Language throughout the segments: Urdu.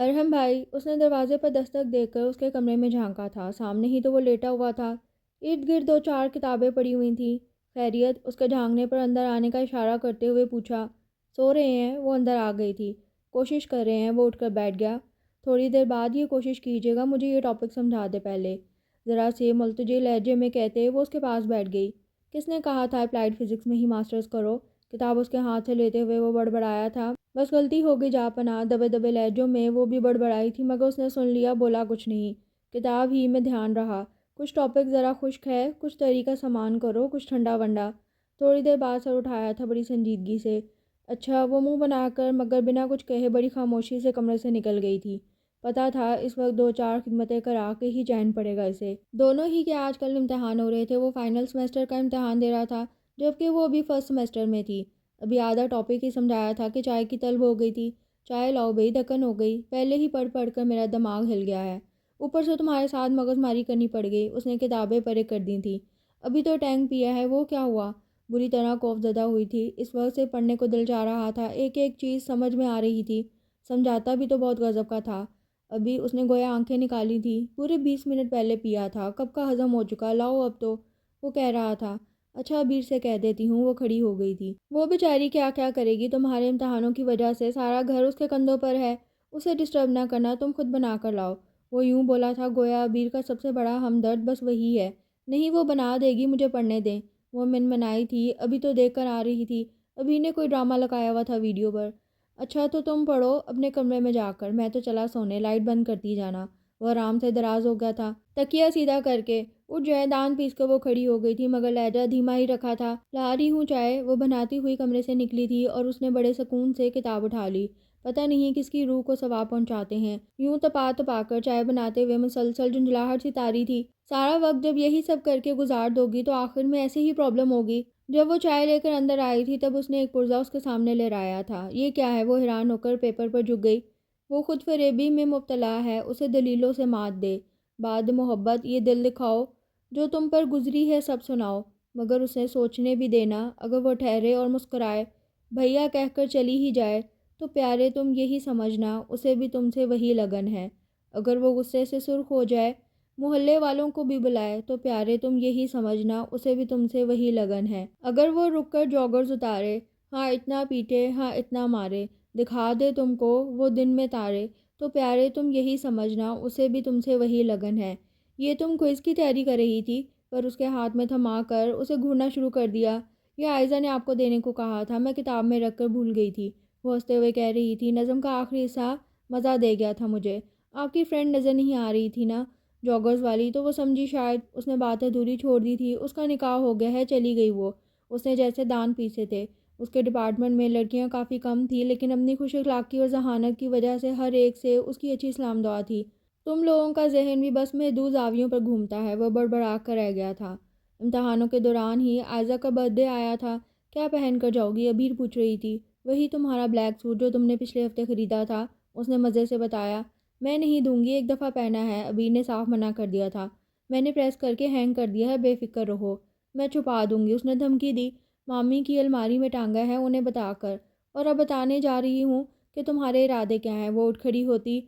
ارحم بھائی، اس نے دروازے پر دستک دے کر اس کے کمرے میں جھانکا تھا۔ سامنے ہی تو وہ لیٹا ہوا تھا، ارد گرد دو چار کتابیں پڑی ہوئی تھیں۔ خیریت؟ اس کے جھانکنے پر اندر آنے کا اشارہ کرتے ہوئے پوچھا۔ سو رہے ہیں؟ وہ اندر آ گئی تھی۔ کوشش کر رہے ہیں۔ وہ اٹھ کر بیٹھ گیا۔ تھوڑی دیر بعد یہ کوشش کیجیے گا، مجھے یہ ٹاپک سمجھا دے پہلے، ذرا سے ملتجئ لہجے میں کہتے وہ اس کے پاس بیٹھ گئی۔ کس نے کہا تھا اپلائیڈ فزکس میں ہی ماسٹرز کرو؟ کتاب اس کے ہاتھ سے لیتے ہوئے وہ بڑبڑایا تھا۔ بس غلطی ہو گئی جا پناہ، دبے دبے لہجوں میں وہ بھی بڑبڑائی تھی، مگر اس نے سن لیا، بولا کچھ نہیں۔ کتاب ہی میں دھیان رہا۔ کچھ ٹاپک ذرا خشک ہے، کچھ طریقہ سامان کرو، کچھ ٹھنڈا ونڈا۔ تھوڑی دیر بعد سر اٹھایا تھا بڑی سنجیدگی سے۔ اچھا، وہ منہ بنا کر مگر بنا کچھ کہے بڑی خاموشی سے کمرے سے نکل گئی تھی۔ پتہ تھا اس وقت دو چار خدمتیں کرا کے ہی چین پڑے گا اسے۔ دونوں ہی کے آج کل امتحان ہو رہے تھے۔ وہ فائنل سیمسٹر کا امتحان دے رہا تھا، جبکہ وہ ابھی فرسٹ سیمسٹر میں تھی۔ ابھی آدھا ٹاپک ہی سمجھایا تھا کہ چائے کی طلب ہو گئی تھی۔ چائے لاؤ بھئی، ڈھکن ہو گئی، پہلے ہی پڑھ پڑھ کر میرا دماغ ہل گیا ہے، اوپر سے تمہارے ساتھ مغز ماری کرنی پڑ گئی۔ اس نے کتابیں پرے کر دی تھیں۔ ابھی تو ٹینک پیا ہے۔ وہ کیا ہوا؟ بری طرح خوف زدہ ہوئی تھی۔ اس وقت سے پڑھنے کو دل چاہ رہا تھا، ایک ایک چیز سمجھ میں آ رہی تھی۔ سمجھاتا بھی تو بہت غضب کا تھا۔ ابھی اس نے گویا آنکھیں نکالی تھی۔ پورے 20 منٹ پہلے پیا تھا، کب کا ہضم ہو چکا، لاؤ اب تو، وہ کہہ رہا تھا۔ اچھا ابیر سے کہہ دیتی ہوں۔ وہ کھڑی ہو گئی تھی۔ وہ بیچاری کیا کیا کرے گی، تمہارے امتحانوں کی وجہ سے سارا گھر اس کے کندھوں پر ہے، اسے ڈسٹرب نہ کرنا، تم خود بنا کر لاؤ۔ وہ یوں بولا تھا گویا ابیر کا سب سے بڑا ہمدرد بس وہی ہے۔ نہیں، وہ بنا دے گی، مجھے پڑھنے دیں۔ وہ منمنائی تھی، ابھی تو دیکھ کر آ رہی تھی، ابھی نے کوئی ڈرامہ لگایا ہوا تھا ویڈیو پر۔ اچھا تو تم پڑھو اپنے کمرے میں جا کر، میں تو چلا سونے، لائٹ بند کرتی جانا۔ وہ آرام سے دراز ہو گیا تھا، تکیہ سیدھا کر کے۔ اٹھ جائے، دان پیس کر وہ کھڑی ہو گئی تھی، مگر لہجہ دھیما ہی رکھا تھا۔ لا رہی ہوں چائے، وہ بناتی ہوئی کمرے سے نکلی تھی اور اس نے بڑے سکون سے کتاب اٹھا لی۔ پتہ نہیں کس کی روح کو ثواب پہنچاتے ہیں، یوں تپا تپا کر چائے بناتے ہوئے مسلسل جھنجھلاہٹ سی طاری تھی۔ سارا وقت جب یہی سب کر کے گزار دو گی تو آخر میں ایسے ہی پرابلم ہوگی۔ جب وہ چائے لے کر اندر آئی تھی تب اس نے ایک پرزہ اس کے سامنے لہرایا تھا۔ یہ کیا ہے؟ وہ حیران ہو کر پیپر پر جھک گئی۔ وہ خود فریبی میں مبتلا ہے، اسے دلیلوں سے مات دے۔ بعد محبت یہ دل دکھاؤ، جو تم پر گزری ہے سب سناؤ، مگر اسے سوچنے بھی دینا۔ اگر وہ ٹھہرے اور مسکرائے، بھیا کہہ کر چلی ہی جائے، تو پیارے تم یہی سمجھنا اسے بھی تم سے وہی لگن ہے۔ اگر وہ غصے سے سرخ ہو جائے، محلے والوں کو بھی بلائے، تو پیارے تم یہی سمجھنا اسے بھی تم سے وہی لگن ہے۔ اگر وہ رک کر جوگرز اتارے، ہاں اتنا پیٹے، ہاں اتنا مارے، دکھا دے تم کو وہ دن میں تارے، تو پیارے تم یہی سمجھنا اسے بھی تم سے وہی لگن ہے۔ یہ تم کوئز کی تیاری کر رہی تھی؟ پر اس کے ہاتھ میں تھما کر اسے گھورنا شروع کر دیا۔ یہ عائزہ نے آپ کو دینے کو کہا تھا، میں کتاب میں رکھ کر بھول گئی تھی، وہ ہنستے ہوئے کہہ رہی تھی۔ نظم کا آخری حصہ مزہ دے گیا تھا مجھے۔ آپ کی فرینڈ نظر نہیں آ رہی تھی نا، جوگرز والی، تو وہ سمجھی شاید اس نے بات ادھوری چھوڑ دی تھی۔ اس کا نکاح ہو گیا ہے، چلی گئی وہ۔ اس نے جیسے دان پیسے تھے۔ اس کے ڈپارٹمنٹ میں لڑکیاں کافی کم تھیں، لیکن اپنی خوش اخلاقی اور ذہانت کی وجہ سے ہر ایک سے اس کی اچھی سلام دعا تھی۔ تم لوگوں کا ذہن بھی بس محدود زاویوں پر گھومتا ہے، وہ بڑبڑا کر رہ گیا تھا۔ امتحانوں کے دوران ہی عائزہ کا برتھ ڈے آیا تھا، کیا پہن کر جاؤ گی؟ ابیر پوچھ رہی تھی۔ وہی تمہارا بلیک سوٹ جو تم نے پچھلے ہفتے خریدا تھا، اس نے مزے سے بتایا۔ میں نہیں دوں گی، ایک دفعہ پہنا ہے، ابیر نے صاف منع کر دیا تھا۔ میں نے پریس کر کے ہینگ کر دیا ہے، بے فکر رہو۔ میں چھپا دوں گی، اس نے دھمکی دی۔ مامی کی الماری میں ٹانگا ہے انہیں بتا کر، اور اب بتانے جا رہی ہوں کہ تمہارے ارادے کیا ہیں۔ وہ اٹھ کھڑی ہوتی۔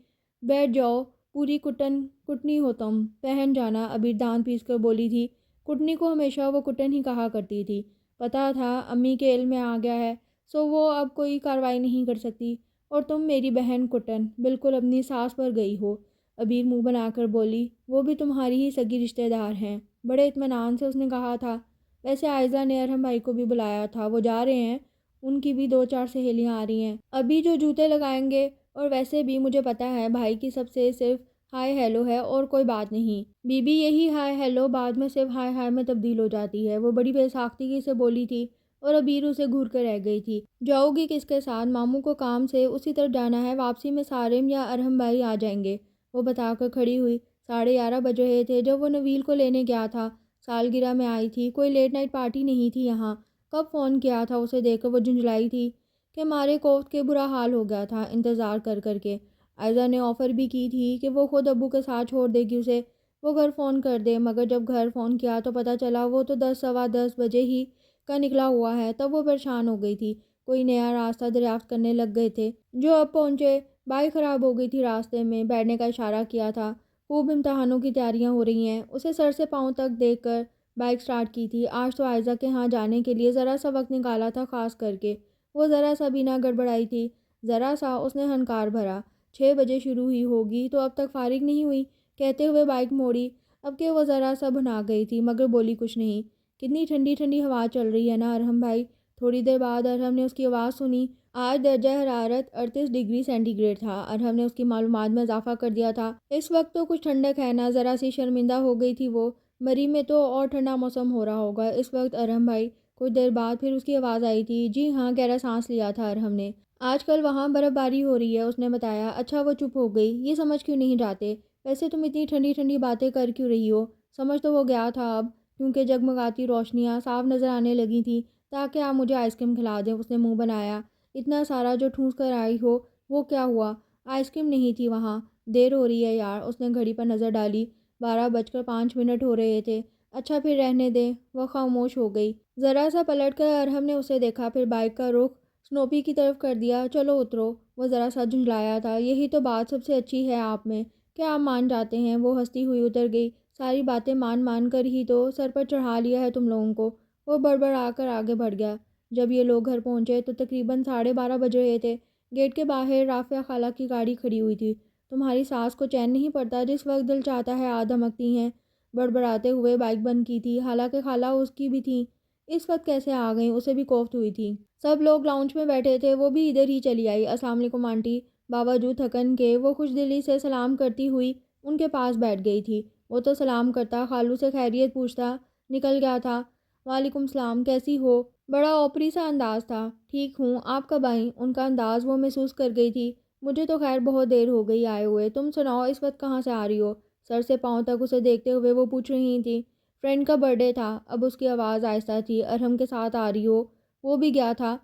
بیٹھ جاؤ، پوری کٹنی ہو تم، پہن جانا، ابیر دان پیس کر بولی تھی۔ کٹنی کو ہمیشہ وہ کٹن ہی کہا کرتی تھی۔ پتہ تھا امی کے علم میں آ گیا ہے، سو وہ اب کوئی کارروائی نہیں کر سکتی۔ اور تم میری بہن کٹن، بالکل اپنی ساس پر گئی ہو، ابیر منہ بنا کر بولی۔ وہ بھی تمہاری ہی سگی رشتہ دار ہیں، بڑے اطمینان سے اس نے کہا تھا۔ ویسے عائزہ نے ارحم بھائی کو بھی بلایا تھا، وہ جا رہے ہیں، ان کی بھی دو چار سہیلیاں آ رہی ہیں، ابھی جو جوتے لگائیں گے، اور ویسے بھی مجھے پتہ ہے بھائی کی سب سے صرف ہائے ہیلو ہے اور کوئی بات نہیں۔ بی بی یہی ہائے ہیلو بعد میں صرف ہائے ہائے میں تبدیل ہو جاتی ہے، وہ بڑی بے ساختگی سے بولی تھی، اور ابیر اسے گھور کر رہ گئی تھی۔ جاؤ گی کس کے ساتھ؟ ماموں کو کام سے اسی طرف جانا ہے، واپسی میں سارم یا ارحم بھائی آ جائیں گے، وہ بتا کر کھڑی ہوئی۔ 11:30 بج رہے تھے جب وہ نویل کو لینے گیا تھا، سالگرہ میں آئی تھی، کوئی لیٹ نائٹ پارٹی نہیں تھی یہاں۔ کب فون کیا تھا اسے دیکھ کر وہ جھنجھلائی تھی کہ مارے کوفت کے برا حال ہو گیا تھا انتظار کر کر کے۔ عائزہ نے آفر بھی کی تھی کہ وہ خود ابو کے ساتھ چھوڑ دے گی اسے، وہ گھر فون کر دے، مگر جب گھر فون کیا تو پتہ چلا وہ تو 10 سوا 10 بجے ہی کا نکلا ہوا ہے۔ تب وہ پریشان ہو گئی تھی، کوئی نیا راستہ دریافت کرنے لگ گئے تھے۔ جو اب پہنچے، بائک خراب ہو گئی تھی راستے میں، بیٹھنے کا اشارہ کیا تھا۔ خوب امتحانوں کی تیاریاں ہو رہی ہیں۔ اسے سر سے پاؤں تک دیکھ کر بائک سٹارٹ کی تھی۔ آج تو عائزہ کے ہاں جانے کے لیے ذرا سا وقت نکالا تھا، خاص کر کے وہ ذرا سا بھی نہ گڑبڑائی تھی۔ ذرا سا اس نے ہنکار بھرا، 6 بجے شروع ہی ہوگی تو اب تک فارغ نہیں ہوئی، کہتے ہوئے بائک موڑی۔ اب کہ وہ ذرا سا بھنا گئی تھی مگر بولی کچھ نہیں۔ کتنی ٹھنڈی ٹھنڈی ہوا چل رہی ہے نا ارحم بھائی؟ تھوڑی دیر بعد ارحم نے اس کی آواز سنی۔ آج درجہ حرارت 38 ڈگری سینٹی گریڈ تھا۔ ارحم نے اس کی معلومات میں اضافہ کر دیا تھا۔ اس وقت تو کچھ ٹھنڈک ہے نا؟ ذرا سی شرمندہ ہو گئی تھی وہ۔ مری میں تو اور ٹھنڈا موسم ہو رہا ہوگا اس وقت ارحم بھائی؟ کچھ دیر بعد پھر اس کی آواز آئی تھی۔ جی ہاں، گہرا سانس لیا تھا ارحم نے۔ آج کل وہاں برف باری ہو رہی ہے، اس نے بتایا۔ اچھا، وہ چپ ہو گئی۔ یہ سمجھ کیوں نہیں جاتے؟ ویسے تم اتنی ٹھنڈی ٹھنڈی باتیں کر کیوں رہی ہو؟ سمجھ تو وہ گیا تھا اب، کیونکہ جگمگاتی روشنیاں صاف نظر آنے لگی تھیں۔ تاکہ آپ مجھے آئس کریم کھلا دیں، اس نے منہ بنایا۔ اتنا سارا جو ٹھونس کر آئی ہو، وہ کیا ہوا؟ آئس کریم نہیں تھی وہاں۔ دیر ہو رہی ہے یار، اس نے گھڑی پر نظر ڈالی۔ 12:05 ہو رہے تھے۔ اچھا پھر رہنے دے۔ وہ خاموش ہو گئی۔ ذرا سا پلٹ کر ارحم نے اسے دیکھا، پھر بائک کا رخ سنوپی کی طرف کر دیا۔ چلو اترو۔ وہ ذرا سا جھنجھلایا تھا۔ یہی تو بات سب سے اچھی ہے آپ میں کہ آپ مان جاتے ہیں۔ وہ ہنستی ہوئی اتر گئی۔ ساری باتیں مان مان کر ہی تو سر پر چڑھا لیا ہے تم لوگوں کو۔ وہ بڑبڑا کر آگے بڑھ گیا۔ جب یہ لوگ گھر پہنچے تو تقریباً 12:30 بج رہے تھے۔ گیٹ کے باہر رافعہ خالہ کی گاڑی کھڑی ہوئی تھی۔ تمہاری ساس کو چین نہیں پڑتا؟ جس وقت دل چاہتا ہے آ دھمکتی ہیں۔ بڑبڑاتے ہوئے بائک بند کی تھی، حالانکہ خالہ اس کی بھی تھیں۔ اس وقت کیسے آ گئیں؟ اسے بھی کوفت ہوئی تھی۔ سب لوگ لاؤنج میں بیٹھے تھے، وہ بھی ادھر ہی چلی آئی۔ السلام علیکم آنٹی۔ باوجود تھکن کے وہ خوش دلی سے سلام کرتی ہوئی ان کے پاس بیٹھ گئی تھی۔ وہ تو سلام کرتا، خالو سے خیریت پوچھتا نکل گیا تھا۔ وعلیکم السلام، کیسی ہو؟ بڑا اوپری سا انداز تھا۔ ٹھیک ہوں، آپ کب آئیں؟ ان کا انداز وہ محسوس کر گئی تھی۔ مجھے تو خیر بہت دیر ہو گئی آئے ہوئے، تم سناؤ اس وقت کہاں سے آ رہی ہو؟ سر سے پاؤں تک اسے دیکھتے ہوئے وہ پوچھ رہی تھی۔ فرینڈ کا برتھ ڈے تھا، اب اس کی آواز آہستہ تھی۔ ارحم کے ساتھ آ رہی ہو؟ وہ بھی گیا تھا؟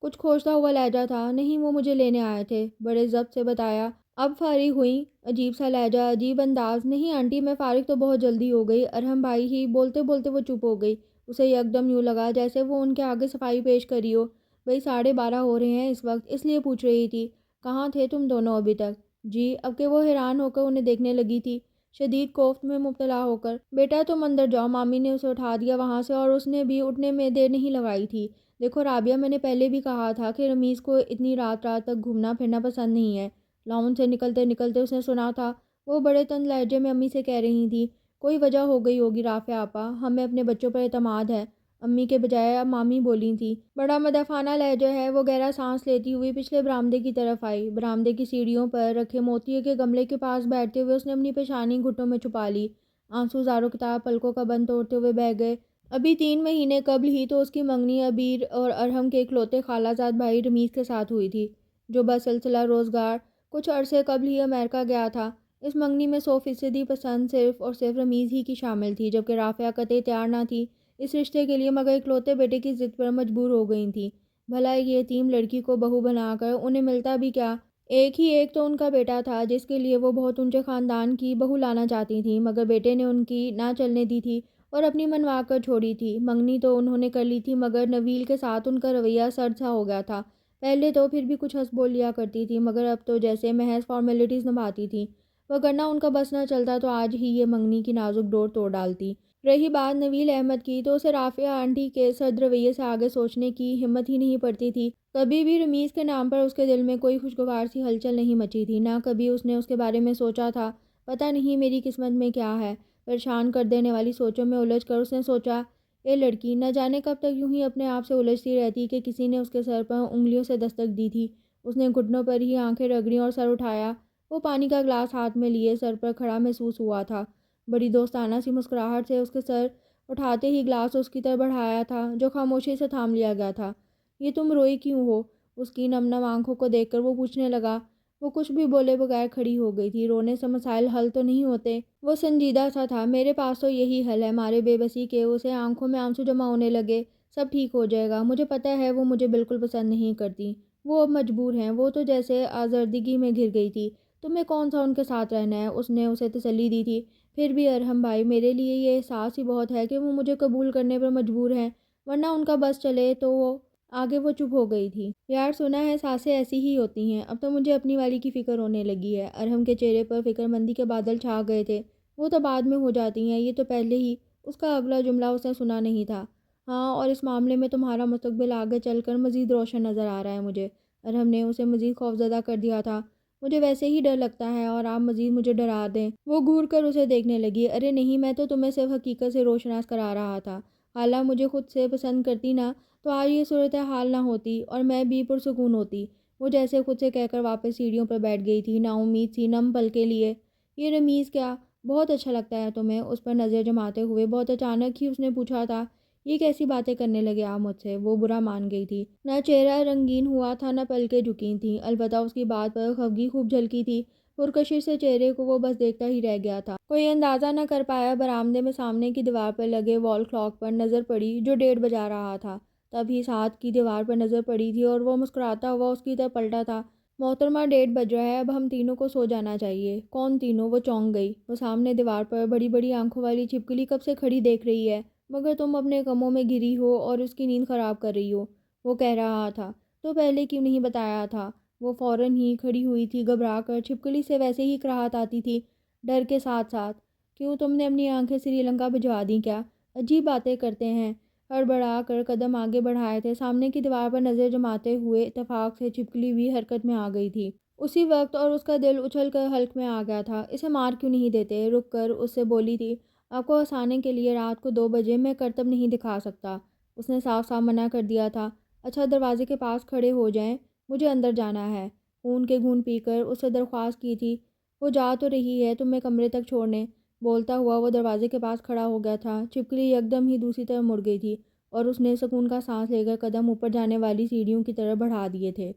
کچھ کھوجتا ہوا لہجہ تھا۔ نہیں، وہ مجھے لینے آئے تھے، بڑے ضبط سے بتایا۔ اب فارغ ہوئیں؟ عجیب سا لہجہ، عجیب انداز۔ نہیں آنٹی، میں فارغ تو بہت جلدی ہو گئی۔ ارحم بھائی ہی بولتے بولتے وہ چپ ہو گئی۔ اسے یکدم یوں لگا جیسے وہ ان کے آگے صفائی پیش کری ہو۔ بھئی 12:30 ہو رہے ہیں اس وقت، اس لیے پوچھ رہی تھی۔ کہاں تھے تم دونوں ابھی تک؟ جی، اب کہ وہ حیران ہو کر انہیں دیکھنے لگی تھی، شدید کوفت میں مبتلا ہو کر۔ بیٹا تم اندر جاؤ، مامی نے اسے اٹھا دیا وہاں سے، اور اس نے بھی اٹھنے میں دیر نہیں لگائی تھی۔ دیکھو رابعہ، میں نے پہلے بھی کہا تھا کہ رمیز کو اتنی رات تک گھومنا پھرنا پسند نہیں ہے۔ لاؤنج سے نکلتے نکلتے اس نے سنا تھا وہ بڑے تند لہجے میں امی سے کہہ رہی تھی، کوئی وجہ ہو گئی ہوگی رافعہ آپا، ہمیں اپنے بچوں پر اعتماد ہے۔ امی کے بجائے اب مامی بولی تھی۔ بڑا مدافعانہ لہجہ ہے۔ وہ گہرا سانس لیتی ہوئی پچھلے برآمدے کی طرف آئی۔ برآمدے کی سیڑھیوں پر رکھے موتیے کے گملے کے پاس بیٹھتے ہوئے اس نے اپنی پیشانی گھٹنوں میں چھپا لی۔ آنسو زارو کتاب پلکوں کا بند توڑتے ہوئے بہہ گئے۔ ابھی 3 مہینے قبل ہی تو اس کی منگنی عبیر اور ارحم کے اکلوتے خالہ زاد بھائی رمیز کے ساتھ ہوئی تھی، جو بسلسلہ روزگار کچھ عرصے قبل ہی امریکہ گیا تھا۔ اس منگنی میں 100% پسند صرف اور صرف رمیز ہی کی شامل تھی، جبکہ رافعہ قطعی تیار نہ تھی اس رشتے کے لیے، مگر اکلوتے بیٹے کی ضد پر مجبور ہو گئی تھی۔ بھلا ایک یتیم لڑکی کو بہو بنا کر انہیں ملتا بھی کیا؟ ایک ہی ایک تو ان کا بیٹا تھا جس کے لیے وہ بہت اونچے خاندان کی بہو لانا چاہتی تھیں، مگر بیٹے نے ان کی نہ چلنے دی تھی اور اپنی منوا کر چھوڑی تھی۔ منگنی تو انہوں نے کر لی تھی، مگر نویل کے ساتھ ان کا رویہ سرد سا ہو گیا تھا۔ پہلے تو پھر بھی کچھ ہنس بول لیا کرتی تھی، مگر اب تو جیسے محض فارمیلٹیز نبھاتی تھی، وگرنہ ان کا بس نہ چلتا تو آج ہی یہ منگنی کی نازک ڈور توڑ ڈالتی۔ رہی بات نویل احمد کی، تو اسے رافعہ آنٹی کے سرد رویے سے آگے سوچنے کی ہمت ہی نہیں پڑتی تھی۔ کبھی بھی رمیز کے نام پر اس کے دل میں کوئی خوشگوار سی ہلچل نہیں مچی تھی، نہ کبھی اس نے اس کے بارے میں سوچا تھا پتہ نہیں میری قسمت میں کیا ہے۔ پریشان کر دینے والی سوچوں میں الجھ کر اس نے سوچا، اے لڑکی، نہ جانے کب تک یوں ہی اپنے آپ سے الجھتی رہتی کہ کسی نے اس کے سر پر انگلیوں سے دستک دی تھی۔ اس نے گھٹنوں پر ہی آنکھیں رگڑیں اور سر اٹھایا۔ وہ پانی کا گلاس ہاتھ میں لیے سر پر کھڑا محسوس ہوا تھا۔ بڑی دوستانہ سی مسکراہٹ سے اس کے سر اٹھاتے ہی گلاس اس کی طرف بڑھایا تھا، جو خاموشی سے تھام لیا گیا تھا۔ یہ تم روئی کیوں ہو؟ اس کی نم نم آنکھوں کو دیکھ کر وہ پوچھنے لگا۔ وہ کچھ بھی بولے بغیر کھڑی ہو گئی تھی۔ رونے سے مسائل حل تو نہیں ہوتے؟ وہ سنجیدہ سا تھا۔ میرے پاس تو یہی حل ہے مارے بے بسی کے۔ اسے آنکھوں میں آنسو جمع ہونے لگے۔ سب ٹھیک ہو جائے گا، مجھے پتہ ہے وہ مجھے بالکل پسند نہیں کرتی، وہ اب مجبور ہیں۔ وہ تو جیسے آزردگی میں گھر گئی تھی۔ تمہیں کون سا ان کے ساتھ رہنا ہے؟ اس نے اسے تسلی دی تھی۔ پھر بھی ارحم بھائی، میرے لیے یہ احساس ہی بہت ہے کہ وہ مجھے قبول کرنے پر مجبور ہیں، ورنہ ان کا بس چلے تو وہ آگے وہ چپ ہو گئی تھی۔ یار سنا ہے سانسیں ایسی ہی ہوتی ہیں، اب تو مجھے اپنی والی کی فکر ہونے لگی ہے۔ ارحم کے چہرے پر فکر مندی کے بادل چھا گئے تھے۔ وہ تو بعد میں ہو جاتی ہیں، یہ تو پہلے ہی۔ اس کا اگلا جملہ اس نے سنا نہیں تھا۔ ہاں، اور اس معاملے میں تمہارا مستقبل آگے چل کر مزید روشن نظر آ رہا ہے مجھے۔ ارحم نے اسے مزید خوفزدہ کر دیا تھا۔ مجھے ویسے ہی ڈر لگتا ہے اور آپ مزید مجھے ڈرا دیں۔ وہ گھور کر اسے دیکھنے لگی۔ ارے نہیں، میں تو تمہیں صرف حقیقت سے روشناس کرا رہا تھا۔ حالانہ مجھے خود سے پسند کرتی نا تو آج یہ صورتحال نہ ہوتی اور میں بھی پرسکون ہوتی۔ وہ جیسے خود سے کہہ کر واپس سیڑھیوں پر بیٹھ گئی تھی، نا امید سی نم پل کے لیے۔ یہ رمیز کیا بہت اچھا لگتا ہے تمہیں؟ اس پر نظر جماتے ہوئے بہت اچانک ہی اس نے پوچھا تھا۔ یہ کیسی باتیں کرنے لگے آپ مجھ سے؟ وہ برا مان گئی تھی۔ نہ چہرہ رنگین ہوا تھا، نہ پلکیں جھکی تھیں، البتہ اس کی بات پر خفگی خوب جھلکی تھی۔ پرکشش سے چہرے کو وہ بس دیکھتا ہی رہ گیا تھا۔ کوئی اندازہ نہ کر پایا۔ برآمدے میں سامنے کی دیوار پر لگے وال کلاک پر نظر پڑی جو 1:30 بجا رہا تھا۔ تبھی ساتھ کی دیوار پر نظر پڑی تھی اور وہ مسکراتا ہوا اس کی طرف پلٹا تھا۔ محترمہ 1:30 بج رہا ہے، اب ہم تینوں کو سو جانا چاہیے۔ کون تینوں؟ وہ چونک گئی۔ وہ سامنے دیوار پر بڑی بڑی آنکھوں والی چھپکلی کب سے کھڑی دیکھ رہی ہے، مگر تم اپنے غموں میں گھری ہو اور اس کی نیند خراب کر رہی ہو۔ وہ کہہ رہا تھا تو پہلے کیوں نہیں بتایا تھا؟ وہ فوراً ہی کھڑی ہوئی تھی گھبرا کر۔ چھپکلی سے ویسے ہی کراہٹ آتی تھی، ڈر کے ساتھ ساتھ۔ کیوں تم نے اپنی آنکھیں سری لنکا بھجوا دیں کیا؟ عجیب باتیں کرتے ہیں۔ ہڑبڑا کر قدم آگے بڑھائے تھے، سامنے کی دیوار پر نظر جماتے ہوئے اتفاق سے چھپکلی بھی حرکت میں آ گئی تھی اسی وقت، اور اس کا دل اچھل کر حلق میں آ گیا تھا۔ اسے مار کیوں نہیں دیتے؟ رک کر اس سے بولی تھی۔ آپ کو ہنسانے کے لیے رات کو 2 بجے میں کرتب نہیں دکھا سکتا۔ اس نے صاف صاف منع کر دیا تھا۔ اچھا دروازے کے پاس کھڑے ہو جائیں، مجھے اندر جانا ہے۔ خون کے گھونٹ پی کر اس سے درخواست کی تھی۔ وہ جا تو رہی ہے تمہیں کمرے تک چھوڑنے۔ بولتا ہوا وہ دروازے کے پاس کھڑا ہو گیا تھا۔ چھپکلی یکدم ہی دوسری طرف مڑ گئی تھی اور اس نے سکون کا سانس لے کر قدم اوپر جانے والی سیڑھیوں کی طرف بڑھا دیے تھے۔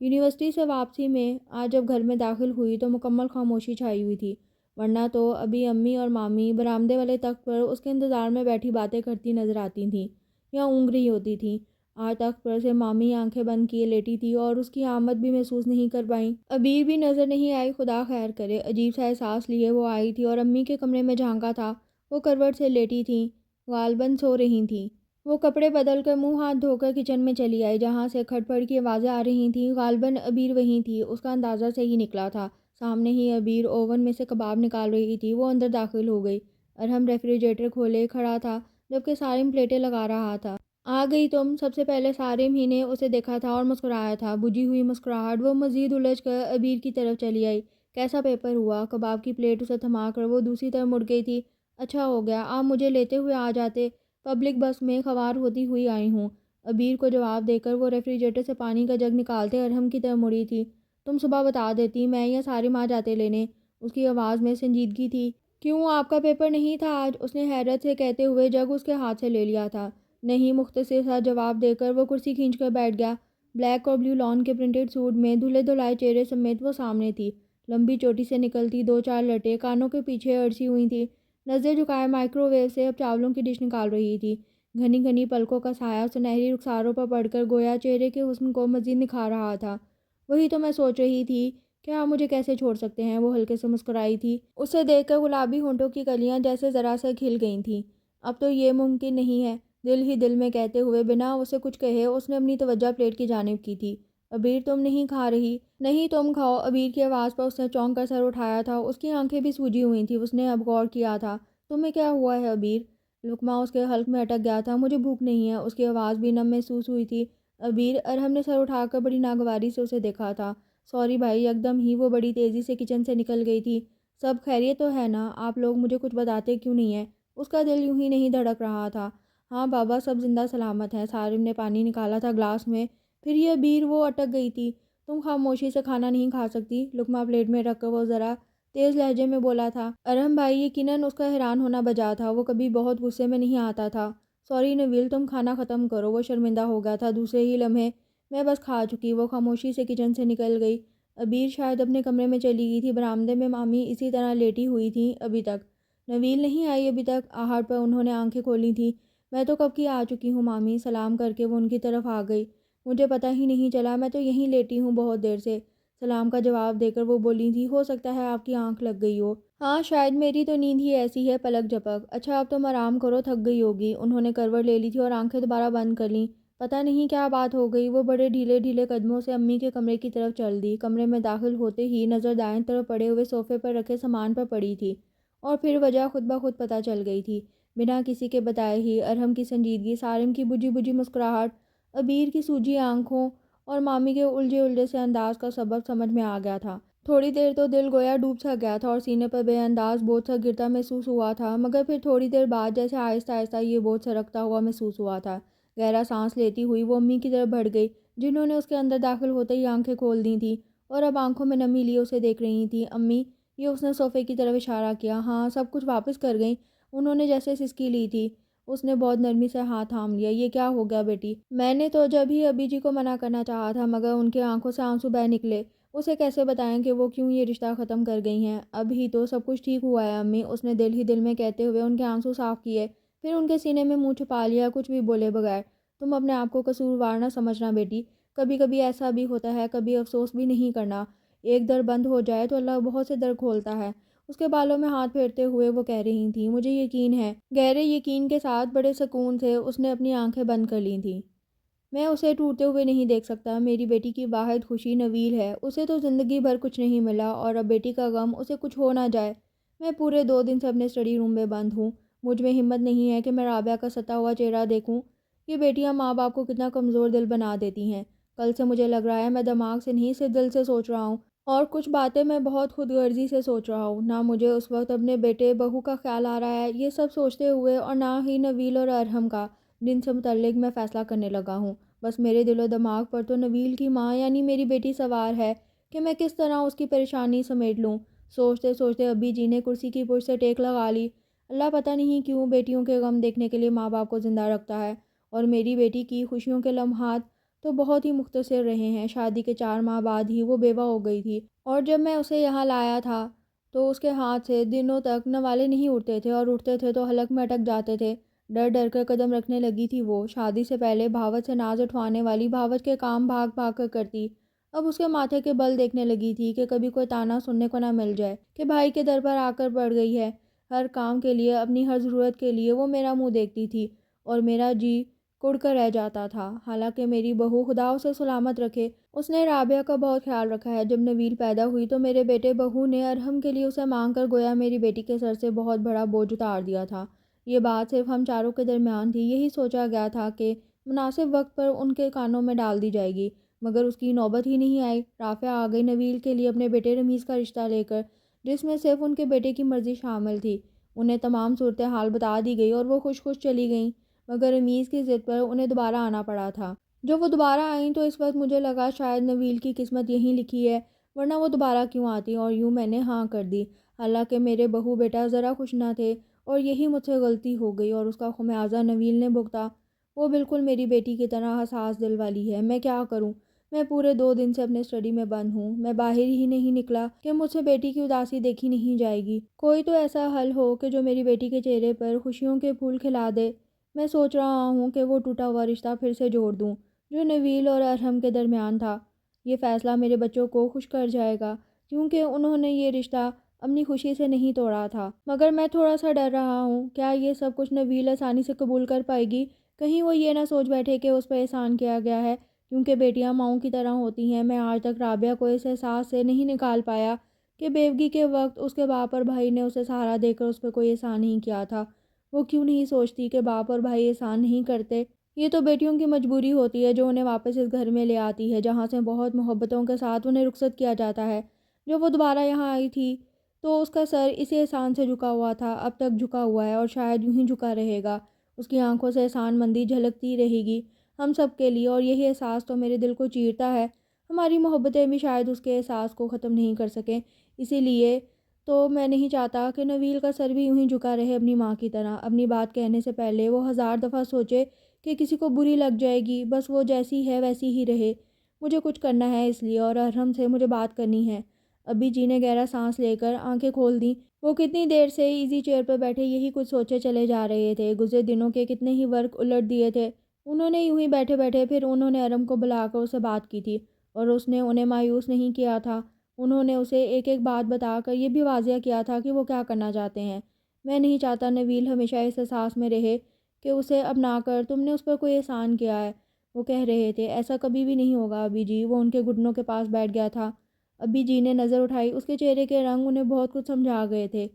یونیورسٹی سے واپسی میں آج جب گھر میں داخل ہوئی تو مکمل خاموشی چھائی ہوئی تھی، ورنہ تو ابھی امی اور مامی برآمدے والے تخت پر اس کے انتظار میں بیٹھی باتیں کرتی نظر آتی تھیں یا اونگ رہی ہوتی تھیں۔ آج تخت پر سے مامی آنکھیں بند کیے لیٹی تھی اور اس کی آمد بھی محسوس نہیں کر پائیں۔ ابھی بھی نظر نہیں آئی، خدا خیر کرے۔ عجیب سا احساس لیے وہ آئی تھی اور امی کے کمرے میں جھانکا تھا۔ وہ کروٹ سے لیٹی تھیں، غالباً سو رہی تھیں۔ وہ کپڑے بدل کر منہ ہاتھ دھو کر کچن میں چلی آئی جہاں سے کھٹ پڑ کی آوازیں آ رہی تھیں۔ غالباً عبیر وہیں تھی، اس کا اندازہ صحیح نکلا تھا۔ سامنے ہی عبیر اوون میں سے کباب نکال رہی تھی۔ وہ اندر داخل ہو گئی۔ ارحم ریفریجریٹر کھولے کھڑا تھا جبکہ سارم پلیٹیں لگا رہا تھا۔ آ گئی تم؟ سب سے پہلے سارم ہی نے اسے دیکھا تھا اور مسکرایا تھا، بجھی ہوئی مسکراہٹ۔ وہ مزید الجھ کر عبیر کی طرف چلی آئی۔ کیسا پیپر ہوا؟ کباب کی پلیٹ اسے تھما کر وہ دوسری طرف مڑ گئی تھی۔ اچھا ہو گیا آپ مجھے لیتے ہوئے آ جاتے، پبلک بس میں خوار ہوتی ہوئی آئی ہوں۔ عبیر کو جواب دے کر وہ ریفریجریٹر سے پانی کا جگ نکالتے ارحم کی طرف مڑی تھی۔ تم صبح بتا دیتی، میں یا سارم آ جاتے لینے۔ اس کی آواز میں سنجیدگی تھی۔ کیوں آپ کا پیپر نہیں تھا آج؟ اس نے حیرت سے کہتے ہوئے جگ اس کے ہاتھ سے لے لیا تھا۔ نہیں، مختصر سا جواب دے کر وہ کرسی کھینچ کر بیٹھ گیا۔ بلیک اور بلیو لان کے پرنٹڈ سوٹ میں دھلے دھلائے چہرے سمیت وہ سامنے تھی۔ لمبی چوٹی سے نکلتی 2-4 لٹیں کانوں کے پیچھے اڑسی ہوئی تھیں۔ نظر جھکائے مائکرو ویو سے اب چاولوں کی ڈش نکال رہی تھی۔ گھنی گھنی پلکوں کا سایہ سنہری رخساروں پر پڑ کر گویا چہرے کے حسن کو مزید نکھار رہا تھا۔ وہی تو میں سوچ رہی تھی کہ آپ مجھے کیسے چھوڑ سکتے ہیں؟ وہ ہلکے سے مسکرائی تھی۔ اسے دیکھ کر گلابی ہونٹوں کی کلیاں جیسے ذرا سے کھل گئی تھیں۔ اب تو یہ ممکن نہیں ہے، دل ہی دل میں کہتے ہوئے بنا اسے کچھ کہے اس نے اپنی توجہ پلیٹ کی جانب کی تھی۔ عبیر تم نہیں کھا رہی؟ نہیں تم کھاؤ۔ عبیر کی آواز پر اس نے چونک کر سر اٹھایا تھا۔ اس کی آنکھیں بھی سوجی ہوئی تھیں۔ اس نے اب غور کیا تھا۔ تمہیں کیا ہوا ہے عبیر؟ لقمہ اس کے حلق میں اٹک گیا تھا۔ مجھے بھوک نہیں ہے۔ اس کی آواز بھی نم محسوس ہوئی تھی۔ عبیر، ارحم نے سر اٹھا کر بڑی ناگواری سے اسے دیکھا تھا۔ سوری بھائی۔ یکدم ہی وہ بڑی تیزی سے کچن سے نکل گئی تھی۔ سب خیریت تو ہے نا؟ آپ لوگ مجھے کچھ بتاتے کیوں نہیں ہیں؟ اس کا دل یوں ہی نہیں دھڑک رہا تھا۔ ہاں بابا، سب زندہ سلامت ہیں۔ سارم نے پانی نکالا تھا گلاس میں۔ پھر یہ عبیر، وہ اٹک گئی تھی۔ تم خاموشی سے کھانا نہیں کھا سکتی؟ لقمہ پلیٹ میں رکھ کر وہ ذرا تیز لہجے میں بولا تھا۔ ارحم بھائی، یقیناً اس کا حیران ہونا بجا تھا۔ وہ کبھی بہت غصے میں نہیں آتا تھا۔ سوری نویل، تم کھانا ختم کرو۔ وہ شرمندہ ہو گیا تھا دوسرے ہی لمحے۔ میں بس کھا چکی۔ وہ خاموشی سے کچن سے نکل گئی۔ عبیر شاید اپنے کمرے میں چلی گئی تھی۔ برآمدے میں مامی اسی طرح لیٹی ہوئی تھیں ابھی تک۔ نویل نہیں آئی ابھی تک؟ آہٹ پر انہوں نے آنکھیں کھولی تھیں۔ میں تو کب کی آ چکی ہوں مامی۔ سلام کر کے وہ ان کی طرف آ گئی۔ مجھے پتہ ہی نہیں چلا، میں تو یہیں لیٹی ہوں بہت دیر سے۔ سلام کا جواب دے کر وہ بولی تھی، ہو سکتا ہے آپ کی آنکھ لگ گئی ہو۔ ہاں شاید، میری تو نیند ہی ایسی ہے، پلک جھپک۔ اچھا اب تم آرام کرو، تھک گئی ہوگی۔ انہوں نے کروٹ لے لی تھی اور آنکھیں دوبارہ بند کر لیں۔ پتہ نہیں کیا بات ہو گئی، وہ بڑے ڈھیلے ڈھیلے قدموں سے امی کے کمرے کی طرف چل دی۔ کمرے میں داخل ہوتے ہی نظر دائیں طرف پڑے ہوئے صوفے پر رکھے سامان پر پڑی تھی، اور پھر وجہ خود بخود پتہ چل گئی تھی۔ بنا کسی کے بتائے ہی ارحم کی سنجیدگی، سالم کی بجھی بجھی مسکراہٹ، عبیر کی سوجی آنکھوں اور مامی کے الجھے الجھے سے انداز کا سبب سمجھ میں آ گیا تھا۔ تھوڑی دیر تو دل گویا ڈوب سا گیا تھا اور سینے پر بے انداز بوجھ سا گرتا محسوس ہوا تھا، مگر پھر تھوڑی دیر بعد جیسے آہستہ آہستہ یہ بوجھ سرکتا ہوا محسوس ہوا تھا۔ گہرا سانس لیتی ہوئی وہ امی کی طرف بڑھ گئی، جنہوں نے اس کے اندر داخل ہوتے ہی آنکھیں کھول دی تھیں اور اب آنکھوں میں نمی لیے اسے دیکھ رہی تھیں۔ امی، یہ اس نے صوفے کی طرف اشارہ کیا۔ ہاں، سب کچھ واپس کر گئیں؟ انہوں نے جیسے سسکی لی تھی۔ اس نے بہت نرمی سے ہاتھ تھام لیا۔ یہ کیا ہو گیا بیٹی؟ میں نے تو جب ہی ابی جی کو منع کرنا چاہا تھا، مگر ان کی آنکھوں سے آنسو بہہ نکلے۔ اسے کیسے بتائیں کہ وہ کیوں یہ رشتہ ختم کر گئی ہیں؟ اب ہی تو سب کچھ ٹھیک ہوا ہے امی، اس نے دل ہی دل میں کہتے ہوئے ان کے آنسو صاف کیے، پھر ان کے سینے میں منہ چھپا لیا کچھ بھی بولے بغیر۔ تم اپنے آپ کو قصوروار نہ سمجھنا بیٹی، کبھی کبھی ایسا بھی ہوتا ہے، کبھی افسوس بھی نہیں کرنا۔ ایک در بند ہو جائے تو اللہ بہت سے در کھولتا ہے۔ اس کے بالوں میں ہاتھ پھیرتے ہوئے وہ کہہ رہی تھیں، مجھے یقین ہے۔ گہرے یقین کے ساتھ بڑے سکون سے اس نے اپنی آنکھیں بند کر لی تھیں۔ میں اسے ٹوٹتے ہوئے نہیں دیکھ سکتا۔ میری بیٹی کی واحد خوشی نویل ہے، اسے تو زندگی بھر کچھ نہیں ملا، اور اب بیٹی کا غم، اسے کچھ ہو نہ جائے۔ میں پورے 2 دن سے اپنے اسٹڈی روم میں بند ہوں۔ مجھ میں ہمت نہیں ہے کہ میں رابعہ کا ستا ہوا چہرہ دیکھوں۔ یہ بیٹیاں ماں باپ کو کتنا کمزور دل بنا دیتی ہیں۔ کل سے مجھے لگ رہا ہے میں دماغ سے نہیں صرف دل سے سوچ رہا ہوں، اور کچھ باتیں میں بہت خود غرضی سے سوچ رہا ہوں۔ نہ مجھے اس وقت اپنے بیٹے بہو کا خیال آ رہا ہے یہ سب سوچتے ہوئے، اور نہ ہی نویل اور ارحم کا، جن سے متعلق میں فیصلہ کرنے لگا ہوں۔ بس میرے دل و دماغ پر تو نویل کی ماں یعنی میری بیٹی سوار ہے کہ میں کس طرح اس کی پریشانی سمیٹ لوں۔ سوچتے سوچتے ابی جی نے کرسی کی پشت سے ٹیک لگا لی۔ اللہ پتہ نہیں کیوں بیٹیوں کے غم دیکھنے کے لیے ماں باپ کو زندہ رکھتا ہے، اور میری بیٹی کی خوشیوں کے لمحات تو بہت ہی مختصر رہے ہیں۔ شادی کے 4 ماہ بعد ہی وہ بیوہ ہو گئی تھی، اور جب میں اسے یہاں لایا تھا تو اس کے ہاتھ سے دنوں تک نوالے نہیں اٹھتے تھے، اور اٹھتے تھے تو حلق میں اٹک جاتے تھے۔ ڈر ڈر کر قدم رکھنے لگی تھی وہ۔ شادی سے پہلے بھاوت سے ناز اٹھوانے والی بھاوت کے کام بھاگ بھاگ کر کرتی، اب اس کے ماتھے کے بل دیکھنے لگی تھی کہ کبھی کوئی طعنہ سننے کو نہ مل جائے کہ بھائی کے در پر آ کر پڑ گئی ہے۔ ہر کام کے لیے، اپنی ہر ضرورت کے لیے وہ میرا منہ دیکھتی تھی، اور میرا جی کڑ کر رہ جاتا تھا۔ حالانکہ میری بہو، خدا اسے سلامت رکھے، اس نے رابعہ کا بہت خیال رکھا ہے۔ جب نویل پیدا ہوئی تو میرے بیٹے بہو نے ارحم کے لیے اسے مانگ کر گویا میری بیٹی کے سر سے بہت بڑا بوجھ اتار دیا تھا۔ یہ بات صرف ہم چاروں کے درمیان تھی۔ یہی سوچا گیا تھا کہ مناسب وقت پر ان کے کانوں میں ڈال دی جائے گی، مگر اس کی نوبت ہی نہیں آئی۔ رافعہ آ گئی نویل کے لیے اپنے بیٹے رمیز کا رشتہ لے کر، جس میں صرف ان کے بیٹے کی مرضی شامل تھی۔ انہیں تمام صورتحال بتا دی گئی اور وہ خوش خوش چلی گئیں، مگر رمیز کی ضد پر انہیں دوبارہ آنا پڑا تھا۔ جب وہ دوبارہ آئیں تو اس وقت مجھے لگا شاید نویل کی قسمت یہیں لکھی ہے، ورنہ وہ دوبارہ کیوں آتی، اور یوں میں نے ہاں کر دی۔ حالانکہ میرے بہو بیٹا ذرا خوش نہ تھے، اور یہی مجھ سے غلطی ہو گئی، اور اس کا خمیازہ نویل نے بھگتا۔ وہ بالکل میری بیٹی کی طرح حساس دل والی ہے۔ میں کیا کروں؟ میں پورے 2 دن سے اپنے اسٹڈی میں بند ہوں۔ میں باہر ہی نہیں نکلا کہ مجھ سے بیٹی کی اداسی دیکھی نہیں جائے گی۔ کوئی تو ایسا حل ہو کہ جو میری بیٹی کے چہرے پر خوشیوں کے پھول کھلا دے۔ میں سوچ رہا ہوں کہ وہ ٹوٹا ہوا رشتہ پھر سے جوڑ دوں جو نویل اور ارحم کے درمیان تھا۔ یہ فیصلہ میرے بچوں کو خوش کر جائے گا، کیونکہ انہوں نے یہ رشتہ اپنی خوشی سے نہیں توڑا تھا۔ مگر میں تھوڑا سا ڈر رہا ہوں، کیا یہ سب کچھ نویل آسانی سے قبول کر پائے گی؟ کہیں وہ یہ نہ سوچ بیٹھے کہ اس پر احسان کیا گیا ہے، کیونکہ بیٹیاں ماؤں کی طرح ہوتی ہیں۔ میں آج تک رابعہ کو اس احساس سے نہیں نکال پایا کہ بیوگی کے وقت اس کے باپ اور بھائی نے اسے سہارا دے کر اس پر کوئی احسان نہیں کیا تھا۔ وہ کیوں نہیں سوچتی کہ باپ اور بھائی احسان نہیں کرتے؟ یہ تو بیٹیوں کی مجبوری ہوتی ہے جو انہیں واپس اس گھر میں لے آتی ہے، جہاں سے بہت محبتوں کے ساتھ انہیں رخصت کیا جاتا ہے۔ جب وہ دوبارہ یہاں آئی تھی تو اس کا سر اسی احسان سے جھکا ہوا تھا، اب تک جھکا ہوا ہے، اور شاید یوں ہی جھکا رہے گا۔ اس کی آنکھوں سے احسان مندی جھلکتی رہے گی ہم سب کے لیے، اور یہی احساس تو میرے دل کو چیرتا ہے۔ ہماری محبتیں بھی شاید اس کے احساس کو ختم نہیں کر سکیں، اسی لیے تو میں نہیں چاہتا کہ نویل کا سر بھی یوں ہی جھکا رہے اپنی ماں کی طرح۔ اپنی بات کہنے سے پہلے وہ 1000 دفعہ سوچے کہ کسی کو بری لگ جائے گی، بس وہ جیسی ہے ویسی ہی رہے۔ مجھے کچھ کرنا ہے اس لیے، اور ارحم سے مجھے بات کرنی ہے۔ ابی جی نے گہرا سانس لے کر آنکھیں کھول دیں۔ وہ کتنی دیر سے ایزی چیئر پر بیٹھے یہی کچھ سوچے چلے جا رہے تھے۔ گزرے دنوں کے کتنے ہی ورق الٹ دیے تھے انہوں نے یوں ہی بیٹھے بیٹھے، پھر انہوں نے ارحم کو بلا کر اسے بات کی تھی، اور اس نے انہیں مایوس نہیں کیا تھا۔ انہوں نے اسے ایک ایک بات بتا کر یہ بھی واضح کیا تھا کہ وہ کیا کرنا چاہتے ہیں۔ میں نہیں چاہتا نویل ہمیشہ اس احساس میں رہے کہ اسے اپنا کر تم نے اس پر کوئی احسان کیا ہے۔ وہ کہہ رہے تھے ایسا کبھی بھی نہیں ہوگا ابی جی۔ وہ ان کے گھٹنوں کے پاس بیٹھ گیا تھا۔ ابی جی نے نظر اٹھائی، اس کے چہرے کے رنگ انہیں بہت کچھ سمجھا گئے تھے۔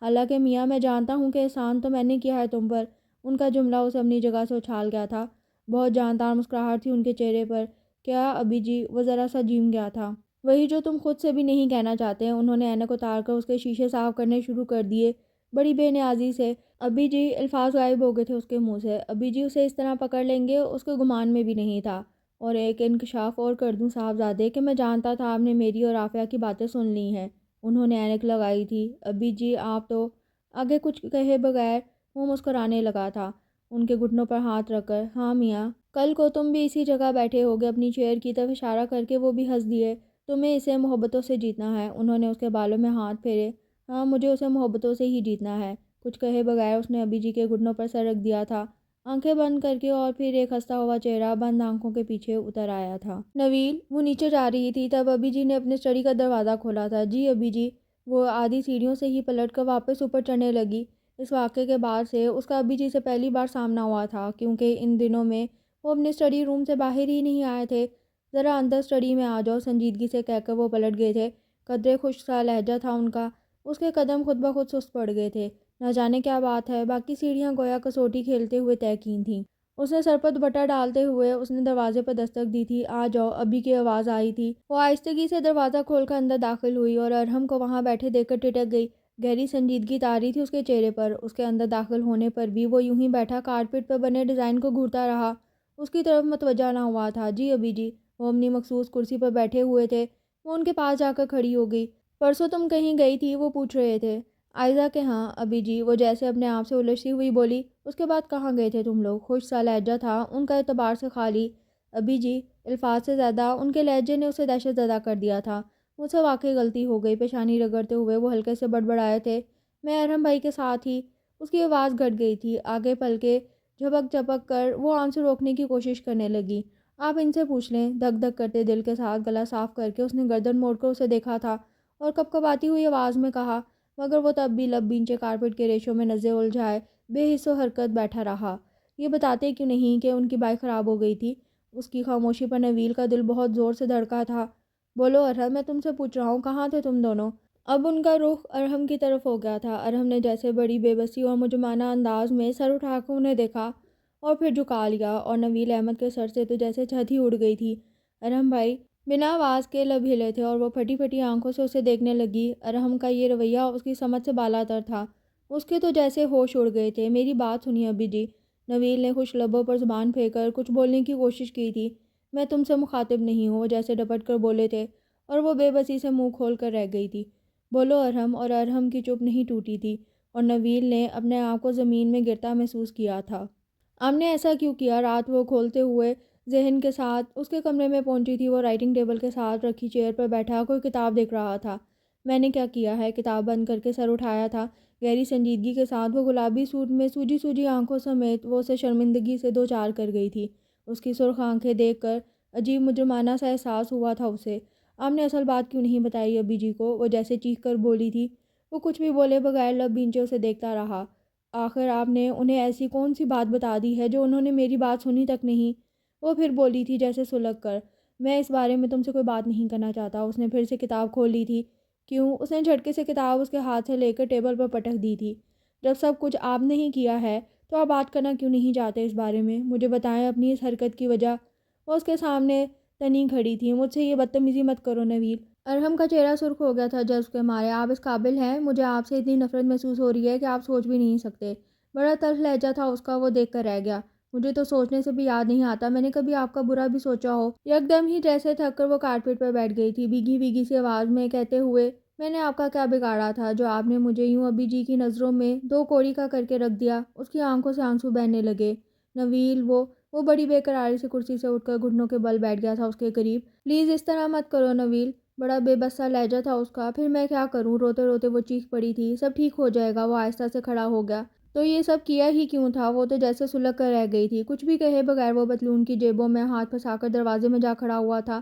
حالانکہ میاں میں جانتا ہوں کہ احسان تو میں نے کیا ہے تم پر۔ ان کا جملہ اسے اپنی جگہ سے اچھال گیا تھا۔ بہت جاندار مسکراہٹ تھی ان کے چہرے پر۔ کیا ابی جی؟ وہ ذرا سا جھیم گیا تھا۔ وہی جو تم خود سے بھی نہیں کہنا چاہتے۔ انہوں نے اینک اتار کر اس کے شیشے صاف کرنے شروع کر دیے بڑی بے نیازی سے۔ ابی جی، الفاظ غائب ہو گئے تھے اس کے منہ سے۔ ابی جی اسے اس طرح پکڑ لیں گے اس کے گمان میں بھی نہیں تھا۔ اور ایک انکشاف اور کر دوں صاحبزادے کہ میں جانتا تھا آپ نے میری اور عافیہ کی باتیں سن لی ہیں۔ انہوں نے اینک لگائی تھی۔ ابی جی آپ تو… آگے کچھ کہے بغیر وہ مسکرانے لگا تھا، ان کے گھٹنوں پر ہاتھ رکھ کر۔ ہاں میاں، کل کو تم بھی اسی جگہ بیٹھے ہوگے۔ اپنی چیئر کی طرف اشارہ کر کے وہ بھی ہنس دیے۔ تمہیں اسے محبتوں سے جیتنا ہے۔ انہوں نے اس کے بالوں میں ہاتھ پھیرے۔ ہاں، مجھے اسے محبتوں سے ہی جیتنا ہے۔ کچھ کہے بغیر اس نے ابی جی کے گھٹنوں پر سر رکھ دیا تھا، آنکھیں بند کر کے، اور پھر ایک ہنستا ہوا چہرہ بند آنکھوں کے پیچھے اتر آیا تھا۔ نویل، وہ نیچے جا رہی تھی تب ابی جی نے اپنے اسٹڈی کا دروازہ کھولا تھا۔ جی ابی جی۔ وہ آدھی سیڑھیوں سے ہی پلٹ کر واپس اوپر چڑھنے لگی۔ اس واقعے کے بعد سے اس کا ابی جی سے پہلی بار سامنا ہوا تھا، کیونکہ ان دنوں میں وہ اپنے اسٹڈی روم سے باہر ہی نہیں آئے تھے۔ ذرا اندر اسٹڈی میں آ جاؤ، سنجیدگی سے کہہ کر وہ پلٹ گئے تھے۔ قدرے خشک سا لہجہ تھا ان کا۔ اس کے قدم خود بخود سست پڑ گئے تھے۔ نہ جانے کیا بات ہے، باقی سیڑھیاں گویا کسوٹی کھیلتے ہوئے طے کی تھیں۔ اس نے سر پر دوپٹہ ڈالتے ہوئے اس نے دروازے پر دستک دی تھی۔ آ جاؤ، ابی کی آواز آئی تھی۔ وہ آہستگی سے دروازہ کھول کر اندر داخل ہوئی اور ارحم کو وہاں بیٹھے دیکھ کر ٹھٹک گئی۔ گہری سنجیدگی طاری تھی اس کے چہرے پر۔ اس کے اندر داخل ہونے پر بھی وہ یوں ہی بیٹھا کارپیٹ پر بنے ڈیزائن کو گھورتا رہا، اس کی طرف متوجہ نہ ہوا تھا۔ جی ابی جی۔ وہ اپنی مخصوص کرسی پر بیٹھے ہوئے تھے۔ وہ ان کے پاس جا کر کھڑی ہو گئی۔ پرسوں تم کہیں گئی تھی، وہ پوچھ رہے تھے۔ عائزہ کے ہاں ابی جی۔ وہ جیسے اپنے آپ سے الجھتی ہوئی بولی۔ اس کے بعد کہاں گئے تھے تم لوگ؟ خوش سا لہجہ تھا ان کا، اعتبار سے خالی۔ ابی جی، الفاظ سے زیادہ ان کے لہجے نے اسے دہشت زدہ کر دیا تھا۔ مجھ سے واقعی غلطی ہو گئی۔ پیشانی رگڑتے ہوئے وہ ہلکے سے بڑبڑائے تھے۔ میں ارحم بھائی کے ساتھ ہی… اس کی آواز گھٹ گئی تھی۔ آگے پلکیں جھپک جھپک کر وہ آنسو روکنے کی کوشش کرنے لگی۔ آپ ان سے پوچھ لیں۔ دھک دھک کرتے دل کے ساتھ گلا صاف کر کے اس نے گردن موڑ کر اسے دیکھا تھا اور کپکپاتی ہوئی آواز میں کہا، مگر وہ تب بھی لب بینچے کارپیٹ کے ریشوں میں نظریں الجھائے بے حس و حرکت بیٹھا رہا۔ یہ بتاتے کیوں نہیں کہ ان کی بائک خراب ہو گئی تھی؟ اس کی خاموشی پر نویل کا دل بہت زور سے دھڑکا تھا۔ بولو ارحم، میں تم سے پوچھ رہا ہوں، کہاں تھے تم دونوں؟ اب ان کا رخ ارحم کی طرف ہو گیا تھا۔ ارحم نے جیسے بڑی بے بسی اور مجرمانہ انداز میں سر اٹھا کر انہیں دیکھا اور پھر جھکا لیا، اور نویل احمد کے سر سے تو جیسے چھت ہی اڑ گئی تھی۔ ارحم بھائی… بنا آواز کے لب ہلے تھے اور وہ پھٹی پھٹی آنکھوں سے اسے دیکھنے لگی۔ ارحم کا یہ رویہ اس کی سمجھ سے بالا تر تھا۔ اس کے تو جیسے ہوش اڑ گئے تھے۔ میری بات سنیے ابی جی۔ نویل نے خشک لبوں پر زبان پھیر کر کچھ بولنے کی کوشش کی تھی۔ میں تم سے مخاطب نہیں ہوں، وہ جیسے ڈپٹ کر بولے تھے، اور وہ بے بسی سے منہ کھول کر رہ گئی تھی۔ بولو ارحم۔ اور ارحم کی چپ نہیں ٹوٹی تھی، اور نویل نے اپنے آپ کو زمین میں گرتا محسوس کیا تھا۔ آپ نے ایسا کیوں کیا؟ رات وہ کھولتے ہوئے ذہن کے ساتھ اس کے کمرے میں پہنچی تھی۔ وہ رائٹنگ ٹیبل کے ساتھ رکھی چیئر پر بیٹھا کوئی کتاب دیکھ رہا تھا۔ میں نے کیا کیا ہے؟ کتاب بند کر کے سر اٹھایا تھا گہری سنجیدگی کے ساتھ۔ وہ گلابی سوٹ میں سوجی سوجی آنکھوں سمیت وہ اسے شرمندگی سے دو چار کر گئی تھی۔ اس کی سرخ آنکھیں دیکھ کر عجیب مجرمانہ سا احساس ہوا تھا اسے۔ آپ نے اصل بات کیوں نہیں بتائی ابی جی کو؟ وہ جیسے چیخ کر بولی تھی۔ وہ کچھ بھی بولے بغیر لب بھینچے اسے دیکھتا رہا۔ آخر آپ نے انہیں ایسی کون سی بات بتا دی ہے جو انہوں نے میری بات سنی تک نہیں؟ وہ پھر بولی تھی جیسے سلگ کر۔ میں اس بارے میں تم سے کوئی بات نہیں کرنا چاہتا۔ اس نے پھر سے کتاب کھول لی تھی۔ کیوں؟ اس نے جھٹکے سے کتاب اس کے ہاتھ سے لے کر ٹیبل پر پٹک دی تھی۔ جب سب کچھ آپ نے ہی کیا ہے تو آپ بات کرنا کیوں نہیں چاہتے اس بارے میں؟ مجھے بتائیں اپنی اس حرکت کی وجہ۔ وہ اس کے سامنے تنی کھڑی تھی۔ مجھ سے یہ بدتمیزی مت کرو نویل۔ ارحم کا چہرہ سرخ ہو گیا تھا جذب کے مارے۔ آپ اس قابل ہیں؟ مجھے آپ سے اتنی نفرت محسوس ہو رہی ہے کہ آپ سوچ بھی نہیں سکتے۔ بڑا تلخ لہجہ تھا اس کا۔ وہ دیکھ کر رہ گیا۔ مجھے تو سوچنے سے بھی یاد نہیں آتا میں نے کبھی آپ کا برا بھی سوچا ہو۔ یکدم ہی جیسے تھک کر وہ کارپیٹ پر بیٹھ گئی تھی، بھیگی بھیگی سی آواز میں کہتے ہوئے، میں نے آپ کا کیا بگاڑا تھا جو آپ نے مجھے یوں ابی جی کی نظروں میں دو کوڑی کا کر کے رکھ دیا؟ اس کی آنکھوں سے آنسو بہنے لگے۔ نویل… وہ بڑی بے قراری سے کرسی سے اٹھ کر گھٹنوں کے بل بیٹھ گیا تھا اس کے قریب۔ پلیز اس طرح مت کرو نویل۔ بڑا بے بس سا لہجہ تھا اس کا۔ پھر میں کیا کروں؟ روتے روتے وہ چیخ پڑی تھی۔ سب ٹھیک ہو جائے گا۔ وہ آہستہ سے کھڑا ہو گیا۔ تو یہ سب کیا ہی کیوں تھا؟ وہ تو جیسے سلگ کر رہ گئی تھی۔ کچھ بھی کہے بغیر وہ پتلون کی جیبوں میں ہاتھ پھنسا کر دروازے میں جا کھڑا ہوا تھا